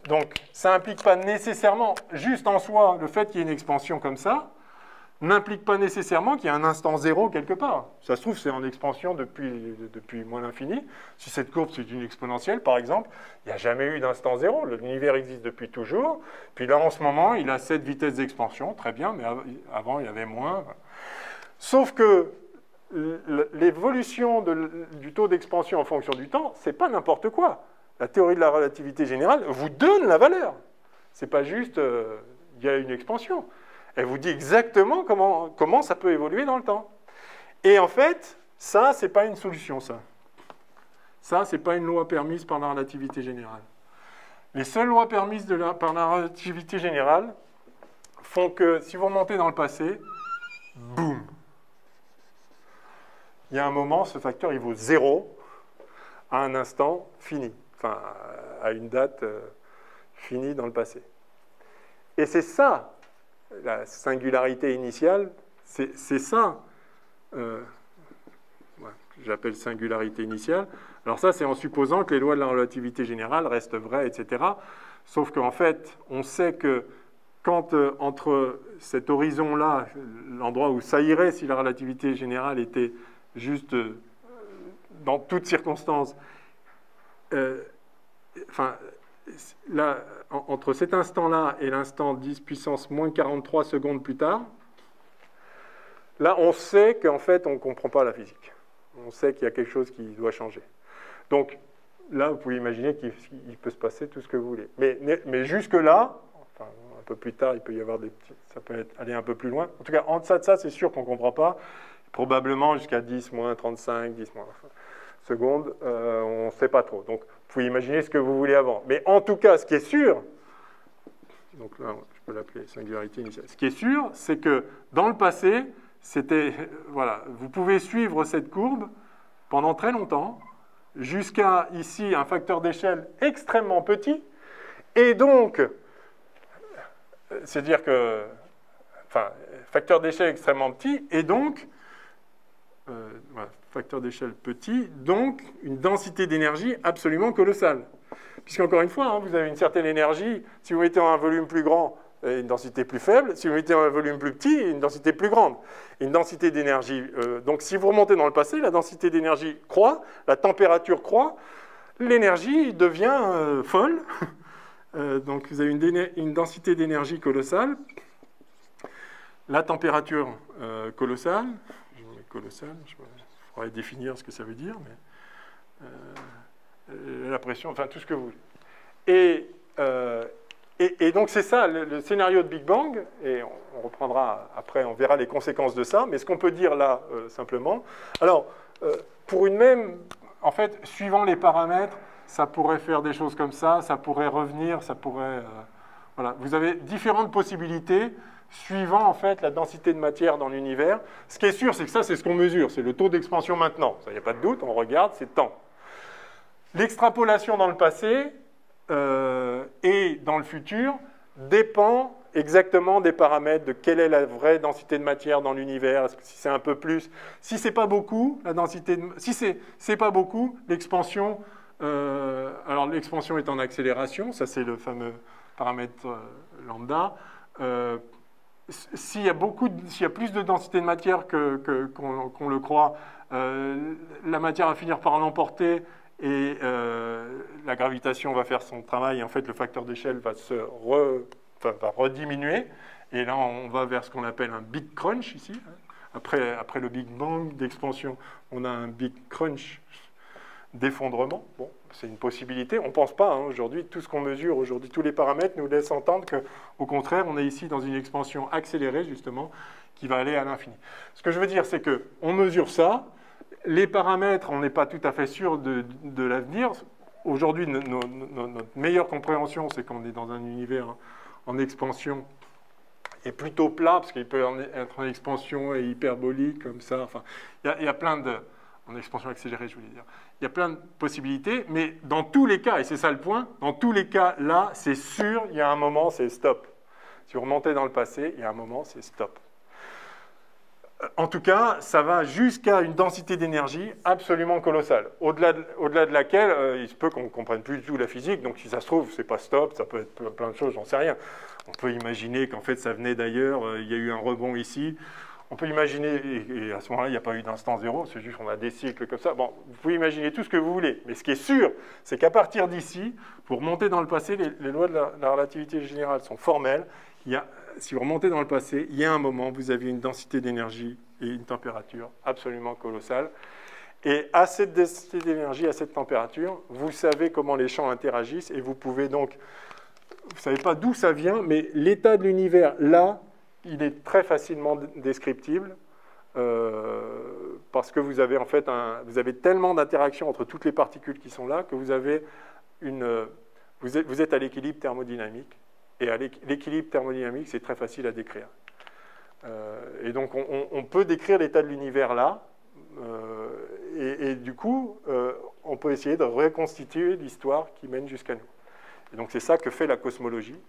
Donc, ça n'implique pas nécessairement, juste en soi, le fait qu'il y ait une expansion comme ça, n'implique pas nécessairement qu'il y ait un instant zéro quelque part. Ça se trouve, c'est en expansion depuis moins l'infini. Si cette courbe, c'est une exponentielle, par exemple, il n'y a jamais eu d'instant zéro. L'univers existe depuis toujours. Puis là, en ce moment, il a cette vitesse d'expansion, très bien, mais avant, il y avait moins. Sauf que l'évolution du taux d'expansion en fonction du temps, ce n'est pas n'importe quoi. La théorie de la relativité générale vous donne la valeur. Ce n'est pas juste, il y a une expansion. Elle vous dit exactement comment ça peut évoluer dans le temps. Et en fait, ça, ce n'est pas une solution, ça. Ça, ce n'est pas une loi permise par la relativité générale. Les seules lois permises par la relativité générale font que, si vous remontez dans le passé, boum, il y a un moment, ce facteur, il vaut 0 à un instant fini. Enfin, à une date finie dans le passé. Et c'est ça, la singularité initiale, c'est ça, j'appelle singularité initiale. Alors ça, c'est en supposant que les lois de la relativité générale restent vraies, etc. Sauf qu'en fait, on sait que quand entre cet horizon-là, l'endroit où ça irait si la relativité générale était juste dans toutes circonstances, là, entre cet instant-là et l'instant 10 puissance moins 43 secondes plus tard, là, on sait qu'en fait, on ne comprend pas la physique. On sait qu'il y a quelque chose qui doit changer. Donc, là, vous pouvez imaginer qu'il peut se passer tout ce que vous voulez. Mais jusque-là, enfin, un peu plus tard, il peut y avoir des petits... Ça peut aller un peu plus loin. En tout cas, en deçà de ça, c'est sûr qu'on ne comprend pas. Probablement jusqu'à 10 moins 35, 10 moins... secondes, on ne sait pas trop. Donc, vous pouvez imaginer ce que vous voulez avant. Mais en tout cas, ce qui est sûr, donc là, je peux l'appeler singularité initiale. Ce qui est sûr, c'est que dans le passé, c'était, voilà, vous pouvez suivre cette courbe pendant très longtemps, jusqu'à ici un facteur d'échelle extrêmement petit, et donc, c'est-à-dire que, enfin, facteur d'échelle extrêmement petit, et donc, voilà, facteur d'échelle petit, donc une densité d'énergie absolument colossale. Puisqu'encore une fois, hein, vous avez une certaine énergie, si vous mettez un volume plus grand, une densité plus faible, si vous mettez un volume plus petit, une densité plus grande. Une densité d'énergie, donc si vous remontez dans le passé, la densité d'énergie croît, la température croît, l'énergie devient folle, donc vous avez une densité d'énergie colossale, la température colossale, je faudrait définir ce que ça veut dire, mais la pression, enfin tout ce que vous voulez. Et donc c'est ça le scénario de Big Bang, et on reprendra après, on verra les conséquences de ça, mais ce qu'on peut dire là, simplement, alors, pour une même, en fait, suivant les paramètres, ça pourrait faire des choses comme ça pourrait revenir, ça pourrait... voilà, vous avez différentes possibilités, suivant en fait la densité de matière dans l'univers. Ce qui est sûr, c'est que ça, c'est ce qu'on mesure, c'est le taux d'expansion maintenant. Ça, il n'y a pas de doute, on regarde, c'est temps. L'extrapolation dans le passé et dans le futur dépend exactement des paramètres de quelle est la vraie densité de matière dans l'univers, si c'est un peu plus, si c'est pas beaucoup, la densité si c'est pas beaucoup, l'expansion, alors l'expansion est en accélération, ça c'est le fameux paramètre lambda. S'il y a plus de densité de matière qu'on le croit, la matière va finir par l'emporter et la gravitation va faire son travail. Et en fait, le facteur d'échelle va va rediminuer. Et là, on va vers ce qu'on appelle un big crunch ici. Après le Big Bang d'expansion, on a un big crunch d'effondrement. Bon, c'est une possibilité. On ne pense pas, hein, aujourd'hui, tout ce qu'on mesure aujourd'hui, tous les paramètres nous laissent entendre qu'au contraire, on est ici dans une expansion accélérée, justement, qui va aller à l'infini. Ce que je veux dire, c'est qu'on mesure ça. Les paramètres, on n'est pas tout à fait sûr de l'avenir. Aujourd'hui, notre meilleure compréhension, c'est qu'on est dans un univers en expansion et plutôt plat, parce qu'il peut être en expansion et hyperbolique, comme ça. Enfin, il y a plein de... En expansion accélérée, je voulais dire. Il y a plein de possibilités, mais dans tous les cas, et c'est ça le point, dans tous les cas, là, c'est sûr, il y a un moment, c'est stop. Si vous remontez dans le passé, il y a un moment, c'est stop. En tout cas, ça va jusqu'à une densité d'énergie absolument colossale, au-delà de laquelle il se peut qu'on ne comprenne plus du tout la physique, donc si ça se trouve, c'est pas stop, ça peut être plein de choses, j'en sais rien. On peut imaginer qu'en fait, ça venait d'ailleurs, il y a eu un rebond ici. On peut imaginer, et à ce moment-là, il n'y a pas eu d'instant zéro, c'est juste qu'on a des cycles comme ça. Bon, vous pouvez imaginer tout ce que vous voulez, mais ce qui est sûr, c'est qu'à partir d'ici, pour remonter dans le passé, les lois de la relativité générale sont formelles. Si vous remontez dans le passé, il y a un moment, vous avez une densité d'énergie et une température absolument colossale. Et à cette densité d'énergie, à cette température, vous savez comment les champs interagissent, et vous pouvez donc... Vous ne savez pas d'où ça vient, mais l'état de l'univers, là, il est très facilement descriptible parce que vous avez en fait vous avez tellement d'interactions entre toutes les particules qui sont là que vous avez vous êtes à l'équilibre thermodynamique, et l'équilibre thermodynamique, c'est très facile à décrire. Et donc on peut décrire l'état de l'univers là, et du coup on peut essayer de reconstituer l'histoire qui mène jusqu'à nous. Et donc c'est ça que fait la cosmologie.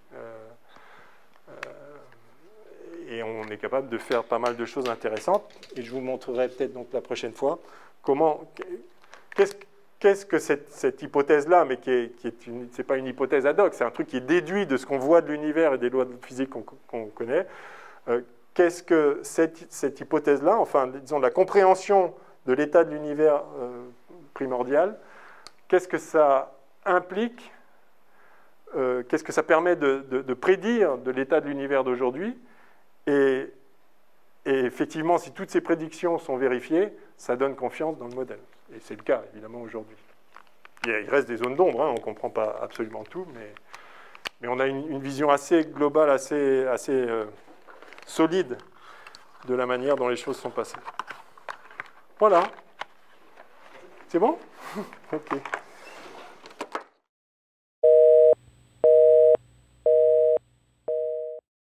Et on est capable de faire pas mal de choses intéressantes. Et je vous montrerai peut-être donc la prochaine fois qu'est-ce que cette hypothèse-là, mais c'est pas une hypothèse ad hoc, c'est un truc qui est déduit de ce qu'on voit de l'univers et des lois de physique qu'on connaît. Qu'est-ce que cette hypothèse-là, enfin, disons, la compréhension de l'état de l'univers primordial, qu'est-ce que ça implique, qu'est-ce que ça permet de prédire de l'état de l'univers d'aujourd'hui? Et effectivement, si toutes ces prédictions sont vérifiées, ça donne confiance dans le modèle. Et c'est le cas, évidemment, aujourd'hui. Il reste des zones d'ombre, hein, on ne comprend pas absolument tout, mais on a une vision assez globale, assez solide de la manière dont les choses sont passées. Voilà. C'est bon? Ok.